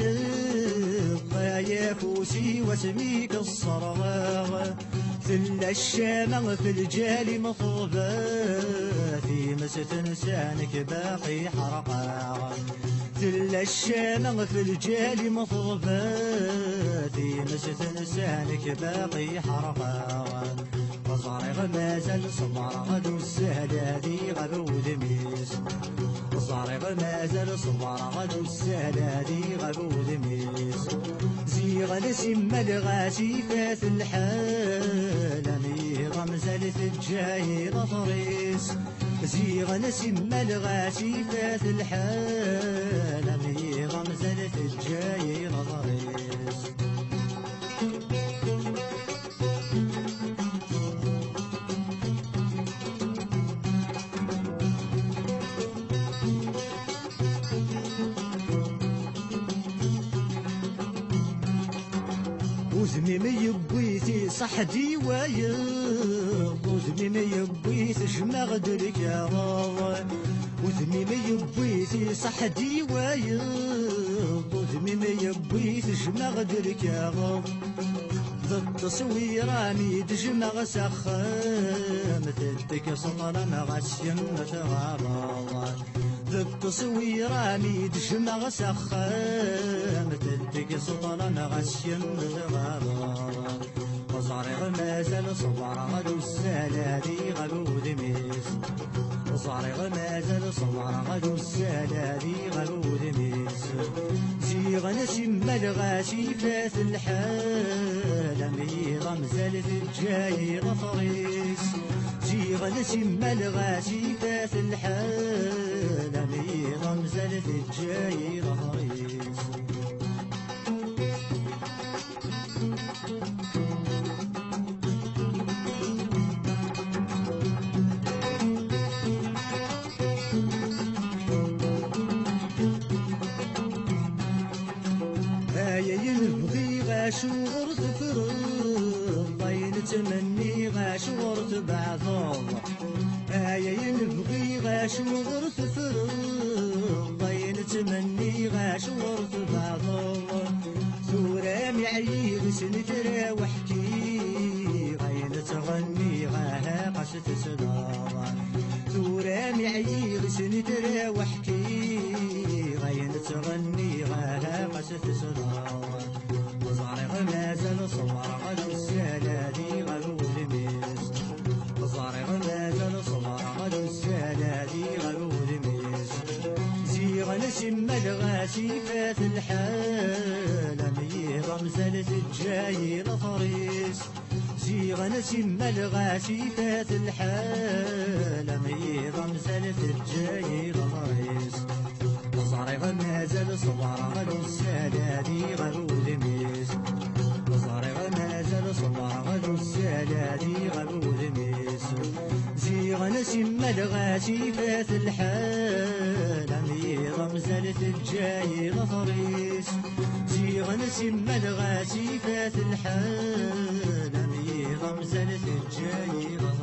يا كوسي واسميك الصرغ ثل الشام في الجال مطوبة في مست لسانك باقي حرقا ثل الشام في الجال مطوبة في مست لسانك باقي حرقا وصارغ مازال صبار غدو السهلادي غبو ذميس صارغ مازال صبار غدو السهلادي غبو ذميس زيغ نسيما الغاشي فات الحال ميغ مزالت الجاي لطريس زيغ نسيما الغاشي فات الحال ميغ مزالت الجاي لطريس وزميمي يبويتي صح ديوايا وزميمي يبويتي شماغ درك يا غاوة وزميمي يبويتي صح ديوايا وزميمي يبويتي شماغ درك يا غاوة ضد تصويراني دجماغ سخام تدك سطر مغسيم متغابا ضد تصويراني دجماغ سخام تدك سطر مغسيم متغابا وصارغ مازال صبار غدو السهلادي غبو ذميس صارغ مازال صبار غدو السهلادي غبو ذميس زيغ نسيما الغاشي فات الحال ميض مزالت الجاي لطريس زيغ نسيما الغاشي فات الحال ميض مزالت الجاي لطريس غاشور تفرض ضين تمني غاشور تبعثض ينبغي غاشور تفرض ضين تمني غاشور تبعثض ثورة معيغ سنترا وحكي غين تغني غاها قش تسدار ثورة معيغ سنترا وحكي غين تغني غاها قش تسدار وزاري غمازل صور غدو السلادي غدو الميس وزاري غمازل صور غدو السلادي غدو الميس زيغ نسم الغاسي فات الحال مي رمزلة الجاي لطريس زيغ نسم الغاسي فات الحال مي رمزلة الجاي لطريس وزاري غمازل صور غدو السلادي غدو الميس وزاري غمازل صور غدو السلادي غدو الميس زيغ نسم الغاسي فات الحال مي رمزلة الجاي لطريس زيغ نسم الغاسي فات الحال مي رمزلة الجاي لطريس